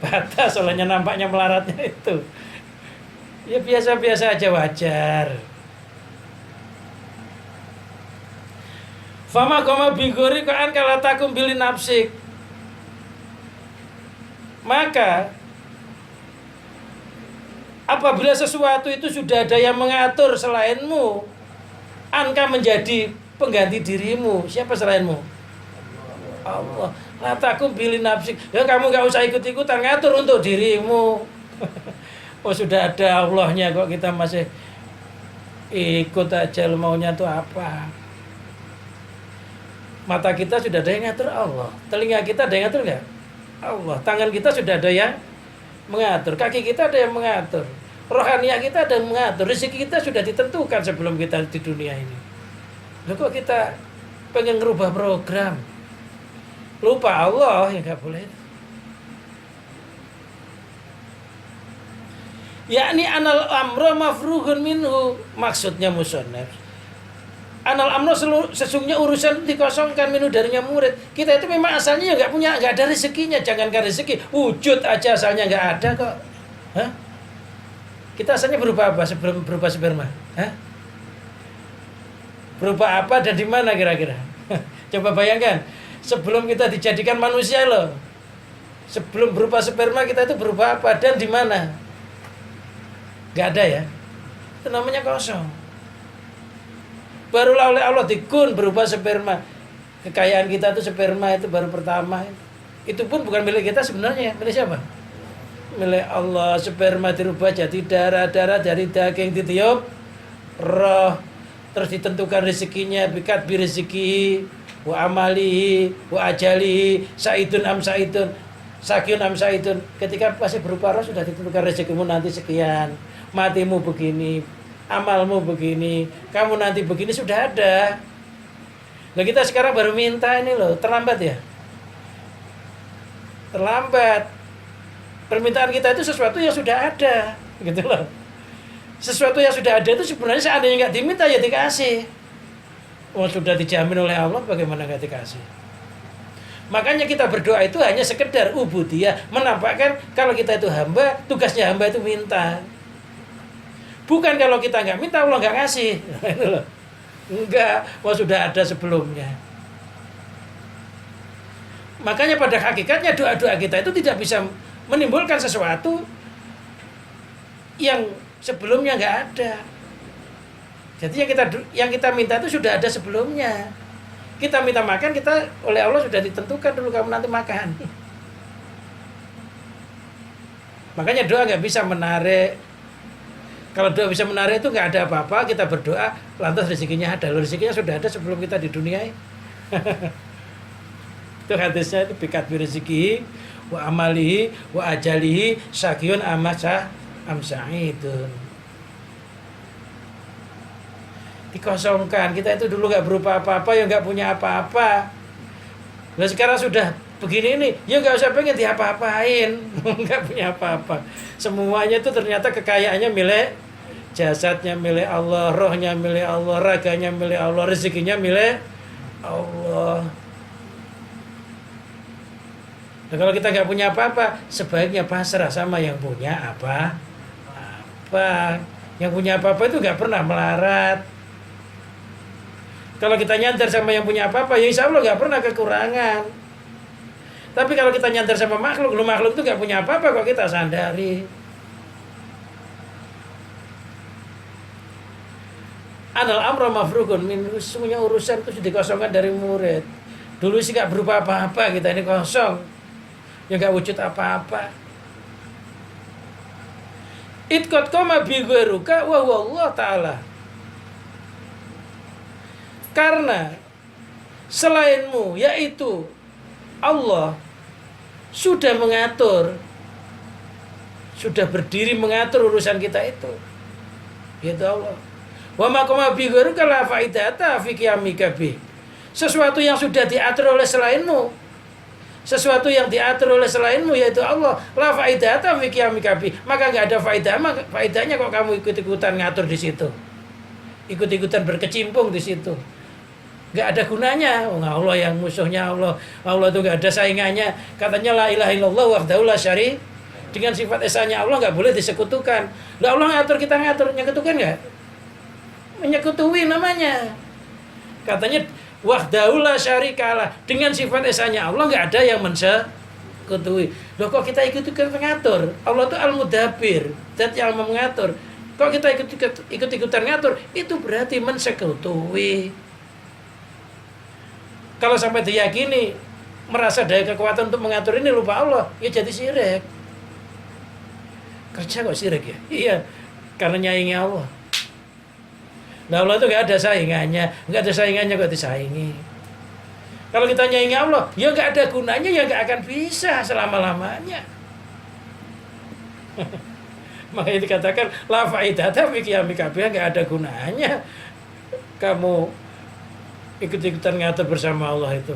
batas, soalnya nampaknya melaratnya itu. Ya biasa-biasa aja, wajar. Fama koma bigori kaan kala takum bilin nafsik. Maka apabila sesuatu itu sudah ada yang mengatur selainmu, angka menjadi pengganti dirimu. Siapa selainmu? Allah. La takum bilin nafsik. Ya kamu nggak usah ikut-ikutan, ngatur untuk dirimu. Oh sudah ada Allahnya kok kita masih ikut aja, lu maunya tuh apa? Mata kita sudah ada yang ngatur Allah. Telinga kita ada yang ngatur nggak? Allah. Tangan kita sudah ada yang mengatur. Kaki kita ada yang mengatur. Rohaniah kita ada yang mengatur. Rezeki kita sudah ditentukan sebelum kita di dunia ini. Loh kok kita pengen ngerubah program? Lupa Allah, ya nggak boleh. Yakni anal amro mafrughun minhu, maksudnya musannaf. Anal amro sesungguhnya urusan dikosongkan minhu darinya murid. Kita itu memang asalnya ya nggak ada rezekinya. Jangankan rezeki, wujud aja asalnya nggak ada kok. Hah? Kita asalnya berupa apa sebelum berupa sperma? Hah? Berupa apa dan di mana kira-kira? Coba bayangkan, sebelum kita dijadikan manusia loh. Sebelum berupa sperma kita itu berupa apa dan di mana? Gak ada ya. Itu namanya kosong. Barulah oleh Allah dikun berupa sperma. Kekayaan kita itu sperma itu baru pertama. Itu pun bukan milik kita sebenarnya. Milik siapa? Milik Allah. Sperma dirubah jadi darah, darah dari daging ditiup roh, terus ditentukan rezekinya, bikat bi rezeki, wa amali, wa ajali, saidun am saidun, sakyun am saidun. Ketika masih berupa roh sudah ditentukan rezekimu nanti sekian, matimu begini, amalmu begini, kamu nanti begini, sudah ada. Nah kita sekarang baru minta ini loh, terlambat ya? Terlambat. Permintaan kita itu sesuatu yang sudah ada, gitu loh. Sesuatu yang sudah ada itu sebenarnya seandainya nggak diminta ya dikasih. Oh sudah dijamin oleh Allah, bagaimana nggak dikasih? Makanya kita berdoa itu hanya sekedar ubudiyah, menampakkan kalau kita itu hamba, tugasnya hamba itu minta. Bukan kalau kita nggak minta Allah nggak ngasih. Enggak, wah sudah ada sebelumnya. Makanya pada hakikatnya doa-doa kita itu tidak bisa menimbulkan sesuatu yang sebelumnya nggak ada. Jadi yang kita minta itu sudah ada sebelumnya. Kita minta makan, kita oleh Allah sudah ditentukan dulu kamu nanti makan. Makanya doa nggak bisa menarik. Kalau doa bisa menarik itu nggak ada apa-apa, kita berdoa lantas rezekinya ada. Rezekinya sudah ada sebelum kita di dunia ini. Itu hadisnya itu bikat bi rezeki wa amalihi wa ajalihi sakyun amasa amsaidun. dikosongkan. Kita itu dulu nggak berupa apa-apa, ya nggak punya apa-apa. Nah sekarang sudah begini ini, ya nggak usah pengen diapa-apain, nggak punya apa-apa. Semuanya itu ternyata kekayaannya milik jasadnya milik Allah, rohnya milik Allah, raganya milik Allah, rezekinya milik Allah. Nah, kalau kita nggak punya apa-apa, sebaiknya pasrah sama yang punya apa-apa. Yang punya apa-apa itu nggak pernah melarat. Kalau kita nyandar sama yang punya apa-apa, ya insya Allah nggak pernah kekurangan. Tapi kalau kita nyandar sama makhluk, makhluk itu nggak punya apa-apa kok kita sandari. Anal amra mafrugun min, semuanya urusan itu sudah dikosongkan dari murid. Dulu sih nggak berupa apa-apa, kita ini kosong, ya nggak wujud apa-apa. Itqad koma bi ghairuka wa Allah taala. Karena selainmu, yaitu Allah, sudah mengatur, sudah berdiri mengatur urusan kita itu, yaitu Allah. Wa ma kama bi ghairuka la faidata fi qiyamika bi. Sesuatu yang sudah diatur oleh selainmu, sesuatu yang diatur oleh selainmu yaitu Allah, la faidata fi qiyamika bi. Maka enggak ada faedahnya kok kamu ikut-ikutan ngatur di situ. Ikut-ikutan berkecimpung di situ. Enggak ada gunanya. Allah yang musuhnya Allah itu enggak ada saingannya. Katanya la ilaha illallah wahdahu la syarika. Dengan sifat esanya Allah enggak boleh disekutukan. Lah Allah ngatur, kita ngatur, nyekutukan enggak? Menyekutui namanya. Katanya wahdahu la syarikalah, dengan sifat esanya Allah nggak ada yang mensekutui. Loh kok kita ikut-ikutan ngatur? Allah itu al-mudabbir, zat yang mengatur. Kok kita ikut-ikutan ngatur? Itu berarti mensekutui. Kalau sampai diyakini merasa daya kekuatan untuk mengatur ini lupa Allah, ya jadi syirik. Kerja kok syirik ya? Iya, karena nyaingi Allah. Nah Allah itu nggak ada saingannya kok disaingi. Kalau kita nyaingi Allah, ya nggak ada gunanya, ya nggak akan bisa selama-lamanya. Makanya dikatakan la faidata fi qiyamika bi, nggak ada gunanya kamu ikut-ikutan ngatur bersama Allah itu.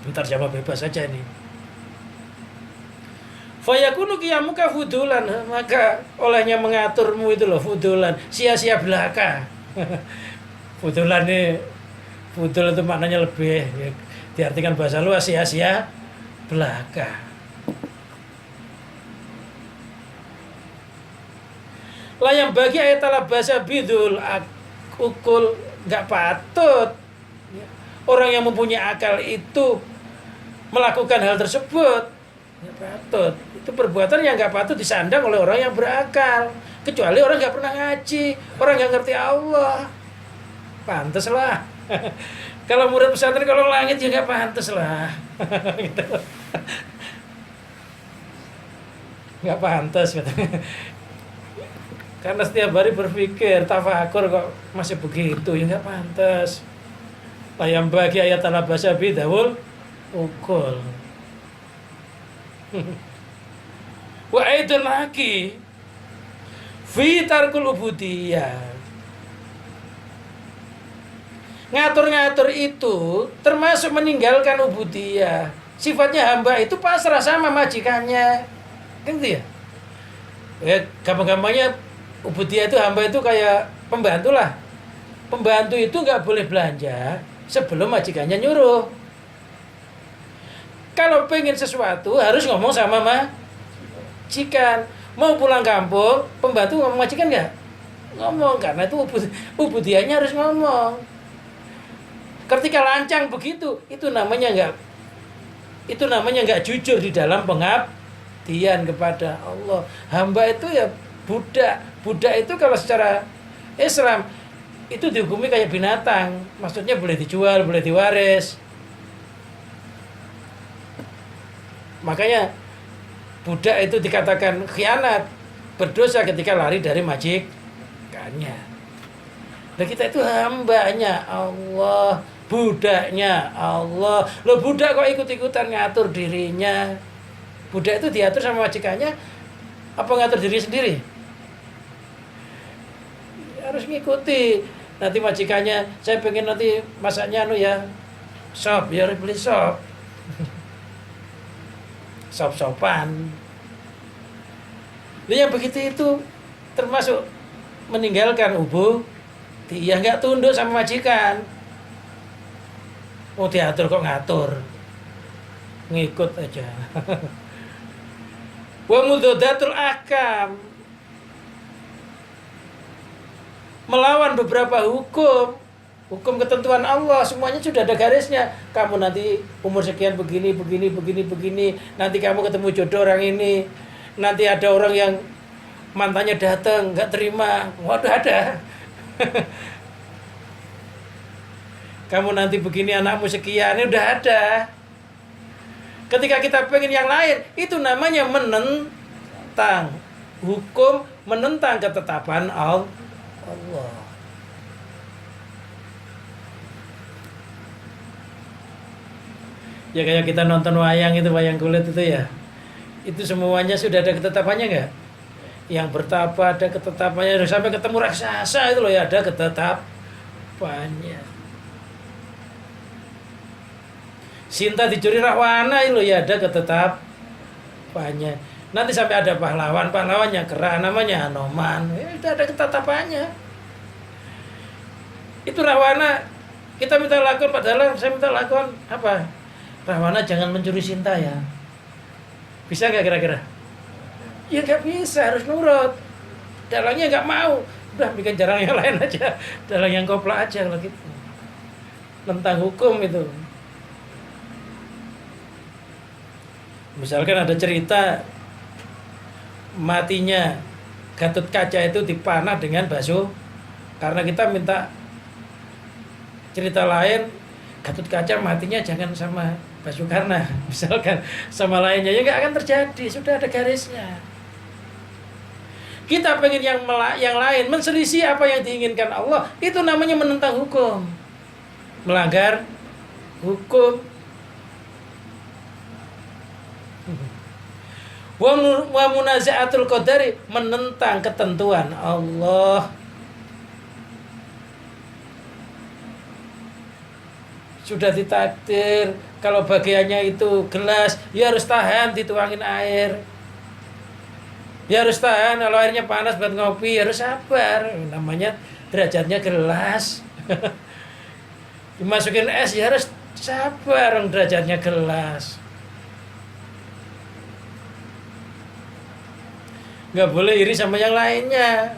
Bentar jawab bebas saja nih. Fayakunu qiyamuka fudulan, maka olehnya mengaturmu itu loh fudulan, sia-sia belaka. Fudulan nih, fudul itu maknanya lebih, ya, diartikan bahasa luas, sia-sia belaka. Lah yang bagi ayat bahasa bidul ukul, nggak patut orang yang mempunyai akal itu melakukan hal tersebut. Ya patut. Itu perbuatan yang nggak patut disandang oleh orang yang berakal, kecuali orang nggak pernah ngaji, orang nggak ngerti Allah. Pantes lah. Kalau murid pesantren kalau langit ya nggak pantes lah. Gitu. Nggak pantas katanya. Karena setiap hari berpikir tafakur kok masih begitu, ya nggak pantas. Yang bagi ayat bahasa bidawul ukul. Wa aidul laki fi tarkul ubudiyah. Ngatur-ngatur itu termasuk meninggalkan ubudiyah. Sifatnya hamba itu pasrah sama majikannya. Kan gitu ya? Ya gampang-gampangnya ubudiyah itu hamba itu kayak pembantu lah. Pembantu itu nggak boleh belanja sebelum majikannya nyuruh. Kalau pengen sesuatu harus ngomong sama majikan. Mau pulang kampung, pembantu ngomong majikan nggak? Ngomong, karena itu ubudiyahnya harus ngomong. Ketika lancang begitu, itu namanya nggak jujur di dalam pengabdian kepada Allah. Hamba itu ya budak. Budak itu kalau secara Islam itu dihukumi kayak binatang. Maksudnya boleh dijual, boleh diwaris. Makanya budak itu dikatakan khianat, berdosa ketika lari dari majikannya. Nah kita itu hambanya Allah, budaknya Allah. Loh budak kok ikut-ikutan ngatur dirinya? Budak itu diatur sama majikannya, apa ngatur diri sendiri? harus ngikuti. Nanti majikannya, saya pengen nanti masaknya ya sop, ya harus beli sop. Sop-sopan. Yang begitu itu termasuk meninggalkan ya nggak tunduk sama majikan. Mau diatur kok ngatur, ngikut aja. Wa mudhodatul akam, melawan beberapa hukum ketentuan Allah, semuanya sudah ada garisnya. Kamu nanti umur sekian begini. Nanti kamu ketemu jodoh orang ini. Nanti ada orang yang mantannya datang nggak terima. Waduh, ada. Kamu nanti begini, anakmu sekian, ini udah ada. Ketika kita pengen yang lain, itu namanya menentang hukum, menentang ketetapan Allah. Ya kayak kita nonton wayang itu, wayang kulit itu ya. Itu semuanya sudah ada ketetapannya nggak? Yang bertapa ada ketetapannya, sampai ketemu raksasa itu loh ya ada ketetapannya. Sinta dicuri Rahwana itu loh ya ada ketetapannya. Nanti sampai ada pahlawannya Kera, namanya Hanoman, ya itu ada ketetapannya. Itu Rahwana kita minta lakon, padahal saya minta lakon apa? Rahwana jangan mencuri Sinta ya. Bisa nggak kira-kira? Ya nggak bisa, harus nurut. Dalangnya nggak mau, udah bikin jarang yang lain aja, dalang yang kopla aja kalau gitu. Tentang hukum itu. Misalkan ada cerita matinya Gatotkaca itu dipanah dengan basuh, karena kita minta cerita lain, Gatotkaca matinya jangan sama Basukarna, misalkan sama lainnya, ya nggak akan terjadi, sudah ada garisnya. Kita pengen yang lain, menselisih apa yang diinginkan Allah, itu namanya menentang hukum, melanggar hukum. Wa munaza'atul qadari, menentang ketentuan Allah. Sudah ditakdir kalau bagiannya itu gelas, ya harus tahan dituangin air. Ya harus tahan kalau airnya panas buat ngopi, harus sabar. Namanya derajatnya gelas. Dimasukin es, ya harus sabar, derajatnya gelas. Nggak boleh iri sama yang lainnya.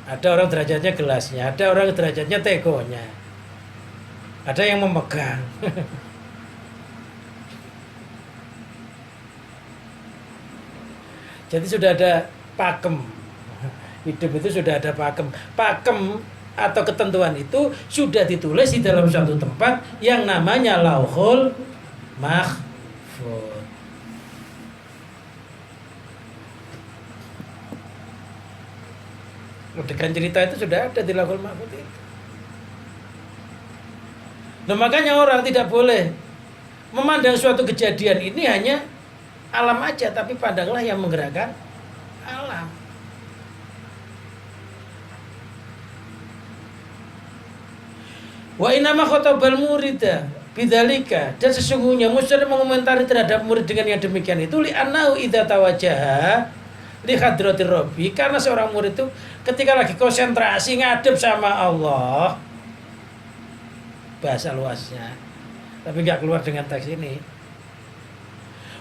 Ada orang derajatnya gelasnya, ada orang derajatnya tegonya, ada yang memegang. Jadi sudah ada pakem. Hidup itu sudah ada pakem. Pakem atau ketentuan itu sudah ditulis di dalam suatu tempat yang namanya Lauhul Mahfuz. Dengan cerita itu sudah ada di Lauhul Mahfuz itu. Nah, makanya orang tidak boleh memandang suatu kejadian ini hanya alam aja, tapi pandanglah yang menggerakkan alam. Wa inama khotabal murida bidzalika, dan sesungguhnya Musa mengomentari terhadap murid dengan yang demikian itu li'annahu idza tawajaha li hadratir rabbi, karena seorang murid itu ketika lagi konsentrasi ngadep sama Allah, bahasa luasnya tapi nggak keluar dengan teks ini,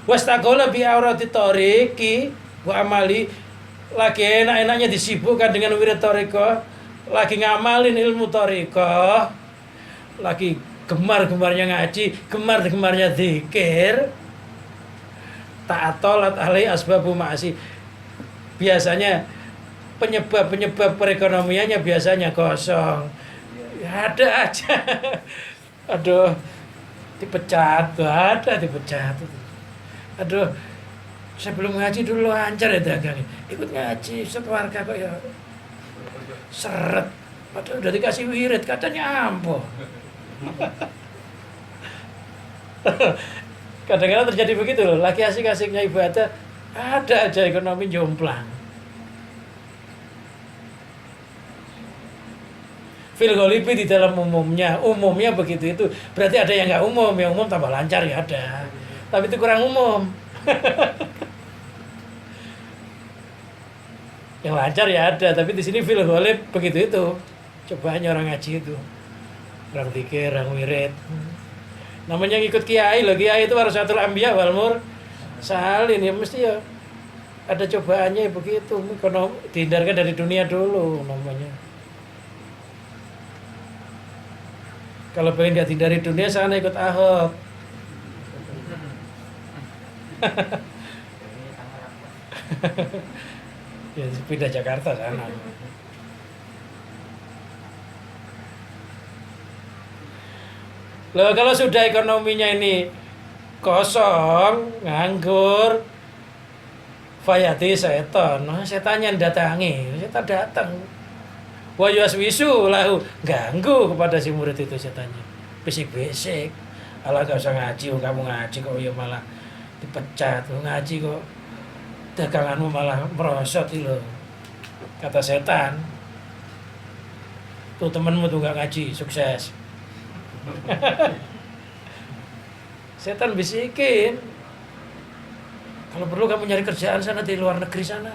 wastaqala bi aurati tariqi wa amali, lagi enak-enaknya disibukkan dengan wirid thariqah, lagi ngamalin ilmu thariqah, lagi gemar-gemarnya ngaji, gemar-gemarnya zikir, ta'atolat alai asbabu ma'asi, biasanya penyebab perekonomiannya biasanya kosong, ya ada aja. Aduh, dipecat, aduh, sebelum ngaji dulu lancar ya dagangnya, ikut ngaji sekeluarga kok ya seret, padahal udah dikasih wirid katanya ampuh. Kadang-kadang terjadi begitu loh, lagi asik-asiknya ibadah Ada aja ekonomi jomplang. Fil ghalibi di dalam umumnya begitu itu. Berarti ada yang nggak umum, yang umum tambah lancar ya ada. Tapi itu kurang umum. Yang lancar ya ada, tapi di sini fil ghalib begitu itu. Cobaannya orang ngaji itu. Orang zikir, orang wirid. Namanya ngikut kiai loh, kiai itu warasatul anbiya wal mursalin ya mesti ya ada cobaannya begitu. Kalau dihindarkan dari dunia dulu namanya. Kalau pengen gak dari dunia sana ikut Ahok. Ya pindah Jakarta sana. Loh kalau sudah ekonominya ini kosong, nganggur, fayati setan, nah, setannya datangi, setan datang. Wa yaswisu lahu, ganggu kepada si murid itu setannya. Bisik-bisik. Alah gak usah ngaji, kamu ngaji kok ya malah dipecat, ngaji kok daganganmu malah merosot loh. Kata setan. Tuh temenmu tuh gak ngaji, sukses. Setan bisikin. Kalau perlu kamu nyari kerjaan sana di luar negeri sana.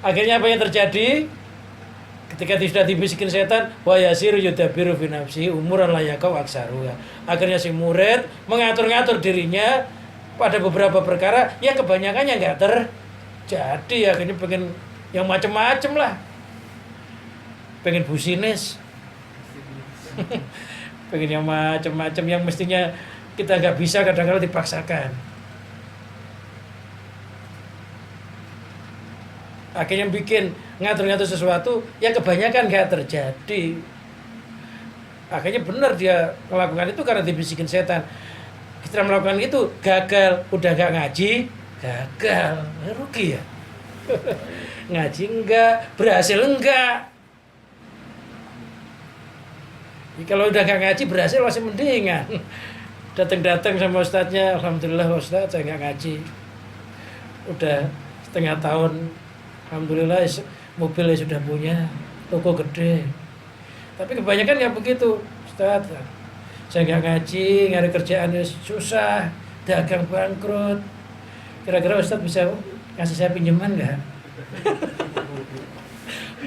Akhirnya apa yang terjadi? Ketika sudah dibisikin setan, wa yasiru yudabiru fi nafsi umuran la yakau aksaruha. Akhirnya si murid mengatur-ngatur dirinya pada beberapa perkara yang kebanyakannya enggak terjadi. Akhirnya pengen yang macam-macam lah. Pengen business. Pengen yang macam-macam yang mestinya kita enggak bisa, kadang-kadang dipaksakan. Akhirnya bikin ngatur-ngatur sesuatu yang kebanyakan gak terjadi. Akhirnya benar dia melakukan itu karena dibisikin setan. Kita melakukan itu gagal, udah gak ngaji, gagal, rugi ya. Ngaji enggak, berhasil enggak. Kalau udah gak ngaji berhasil masih mendingan. Datang-datang sama ustadznya, alhamdulillah ustadz saya gak ngaji. Udah setengah tahun. Alhamdulillah mobilnya sudah punya, toko gede. Tapi kebanyakan ya begitu, Ustaz. Saya nggak ngaji, nyari kerjaan susah, dagang bangkrut. Kira-kira Ustaz bisa kasih saya pinjaman nggak?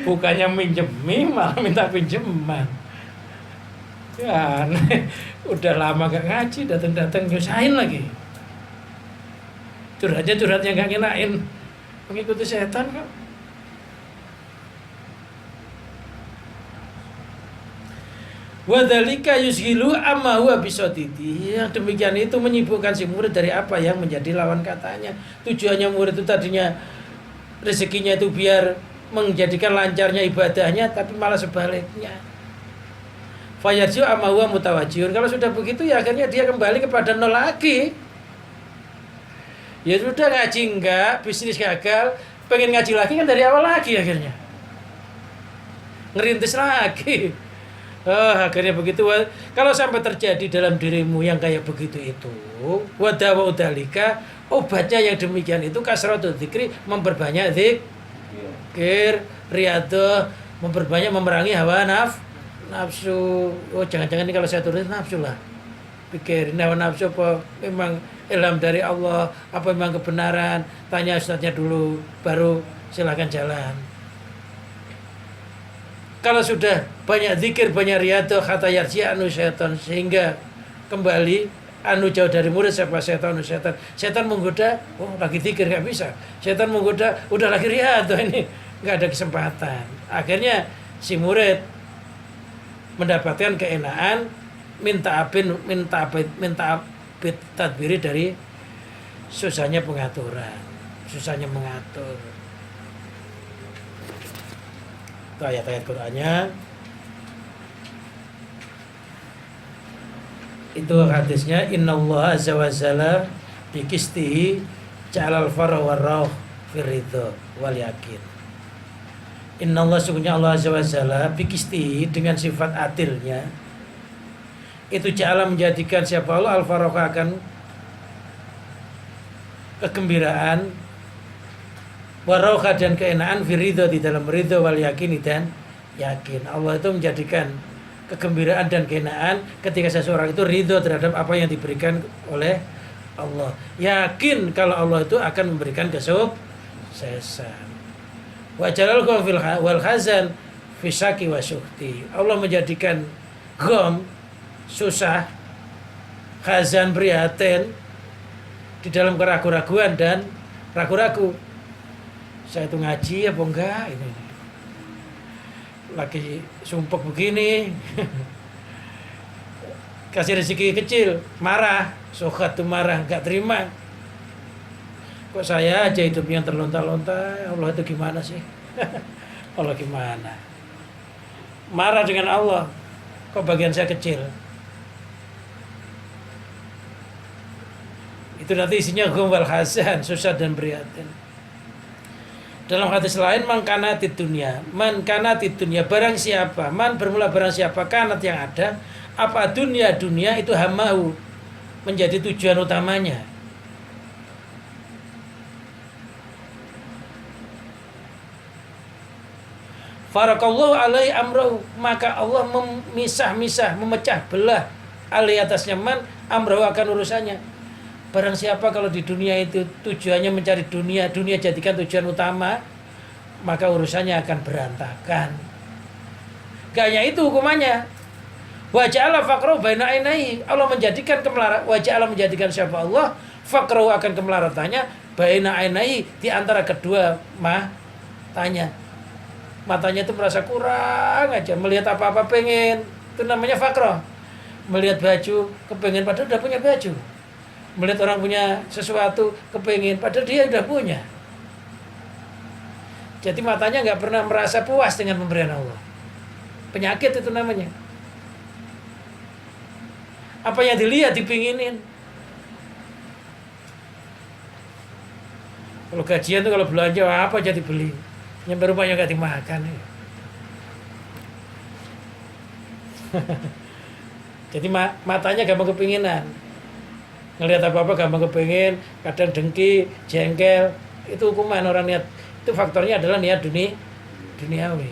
Bukannya minjemi, malah minta pinjaman. Ya aneh, udah lama gak ngaji, datang-datang nyusahin lagi. Curhatnya nggak ngenain. Mengikuti setan kok. Wadhalika yushilu amma huwa bisodidi. Yang demikian itu menyibukkan si murid dari apa yang menjadi lawan katanya. Tujuannya murid itu tadinya rezekinya itu biar menjadikan lancarnya ibadahnya, tapi malah sebaliknya. Fayarju amma huwa mutawajjihun. Kalau sudah begitu ya akhirnya dia kembali kepada nol lagi. Ya sudah ngaji enggak, bisnis gagal, pengen ngaji lagi kan dari awal lagi akhirnya. Ngerintis lagi. Akhirnya begitu. Kalau sampai terjadi dalam dirimu yang kayak begitu itu, wadawa udalika, obatnya yang demikian itu kasratul dzikri, memperbanyak zikir, riyadhah, memperbanyak memerangi hawa nafsu. Oh jangan-jangan ini kalau saya tulis nafsu lah. Pikirin hawa nafsu apa memang ilham dari Allah, apa memang kebenaran, tanya ustadznya dulu, baru silakan jalan. Kalau sudah banyak zikir, banyak riyadhah, kata yarji anu syaitan, sehingga kembali anu jauh dari murid siapa setan, setan menggoda, oh lagi zikir nggak bisa, setan menggoda, udah lagi riyadhah ini nggak ada kesempatan. Akhirnya si murid mendapatkan keenaan, minta tadbiri dari susahnya pengaturan, susahnya mengatur. Itu ayat-ayat Qur'annya. Itu hadisnya, innallaha azza wa jalla bi qistihi ja'alal farah warrauh fir ridha wal yakin. Innallaha sungguhnya Allah azza wa jalla bi qistihi dengan sifat adilnya itu ja'ala menjadikan siapa Allah al-faraka akan kegembiraan, waroha dan keenaan, firidho di dalam ridho, wal yakini dan yakin. Allah itu menjadikan kegembiraan dan keenaan ketika seseorang itu ridho terhadap apa yang diberikan oleh Allah. Yakin kalau Allah itu akan memberikan kesuksesan. Wa jalal fil wal khazan fi syaki wa syuhti. Allah menjadikan gom susah, khazan prihatin di dalam keraguan-raguan dan ragu-ragu. Saya itu ngaji apa enggak ini? Lagi sumpek begini. Kasih rezeki kecil, marah, sokat tuh marah, enggak terima. Kok saya aja hidupnya terlonta-lonta, Allah itu gimana sih? Allah gimana? Marah dengan Allah, kok bagian saya kecil? Itu nanti isinya gumbal hasan, susah dan prihatin. Dalam hadis lain, man kanatid dunia, barang siapa, man bermula barang siapa kanat yang ada, apa dunia itu hamahu, menjadi tujuan utamanya. Farakallahu alaihi amrahu, maka Allah memisah-misah, memecah belah alaihi atasnya man amrahu akan urusannya. Barang siapa kalau di dunia itu tujuannya mencari dunia jadikan tujuan utama, maka urusannya akan berantakan. Gak hanya itu hukumannya. Wa ja'ala faqrahu baina ainaihi, Allah menjadikan kemelarat, Allah menjadikan siapa Allah, faqrahu akan kemelaratannya baina ainaihi, di antara kedua matanya. Matanya itu merasa kurang aja, melihat apa-apa pengen, itu namanya faqrah. Melihat baju kepengen padahal udah punya baju. Melihat orang punya sesuatu kepengen padahal dia udah punya. Jadi matanya nggak pernah merasa puas dengan pemberian Allah. Penyakit itu namanya. Apa yang dilihat dipinginin. Kalau gajian tuh kalau belanja apa aja dibeli. Nyampe rumahnya nggak dimakan. Jadi matanya gampang kepinginan. Ngelihat apa-apa gampang kepingin, kadang dengki, jengkel. Itu hukuman orang niat. Itu faktornya adalah niat duniawi.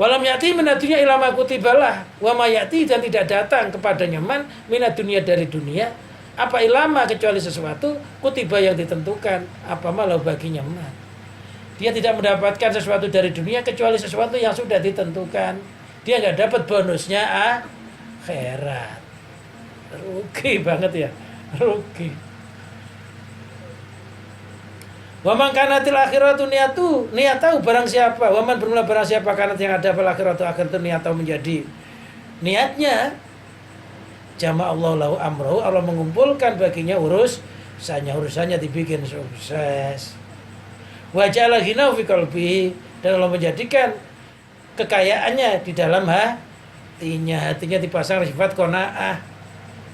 Walam yati minat dunia ilama kutibalah, wa ma yati, dan tidak datang kepadanya man minat dunia dari dunia, apa ilama kecuali sesuatu kutiba yang ditentukan, apa malah baginya man. Dia tidak mendapatkan sesuatu dari dunia kecuali sesuatu yang sudah ditentukan. Dia nggak dapat bonusnya akhirat. Rugi banget ya, rugi. Waman kanatil akhiratu niyatu barang siapa, waman bermula barang siapa kanat yang ada pada akhiratu akhiratu niyatu menjadi niatnya, jama Allah lahu amrohu, Allah mengumpulkan baginya urusannya dibikin sukses. Wajah lagi fi qalbi, dan Allah menjadikan kekayaannya di dalam hatinya dipasang sifat qanaah,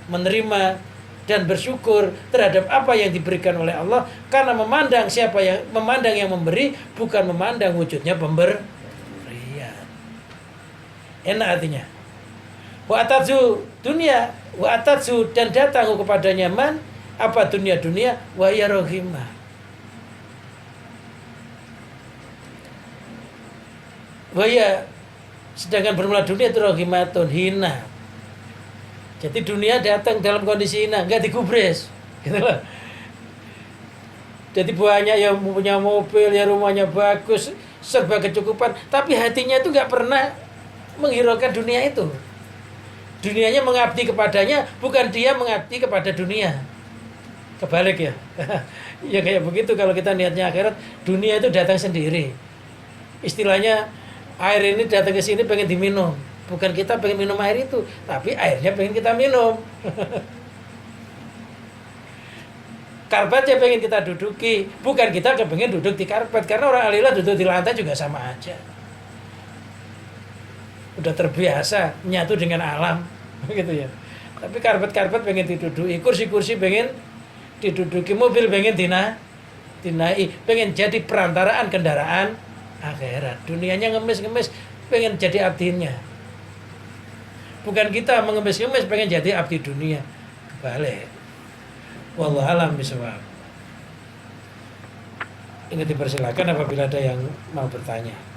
menerima dan bersyukur terhadap apa yang diberikan oleh Allah, karena memandang yang memberi, bukan memandang wujudnya pemberian. Enak artinya. Wa atatsu dunia, wa atatsu, dan datang kepadanya man apa dunia wa ya rohimah. Wa ya, sedangkan bermula dunia itu rohimatun, hina. Jadi dunia datang dalam kondisi hina, nggak digubris, gitu loh. Jadi banyak yang punya mobil, ya rumahnya bagus, serba kecukupan, tapi hatinya itu nggak pernah menghiraukan dunia itu. Dunianya mengabdi kepadanya, bukan dia mengabdi kepada dunia. Kebalik ya. Ya kayak begitu kalau kita niatnya akhirat, dunia itu datang sendiri. Istilahnya air ini datang ke sini pengen diminum. Bukan kita pengen minum air itu, tapi airnya pengen kita minum. Karpetnya pengen kita duduki, bukan kita pengen duduk di karpet. Karena orang alillah duduk di lantai juga sama aja. Udah terbiasa nyatu dengan alam, gitu ya. Tapi karpet pengen diduduki, kursi pengen diduduki, mobil pengen dinai, pengen jadi perantaraan kendaraan akhirat. Dunianya ngemis, pengen jadi abdinya. Bukan kita mengemis-ngemis pengen jadi abdi dunia. Kebalik. Wallahu a'lam bishawab. Ini dipersilakan apabila ada yang mau bertanya.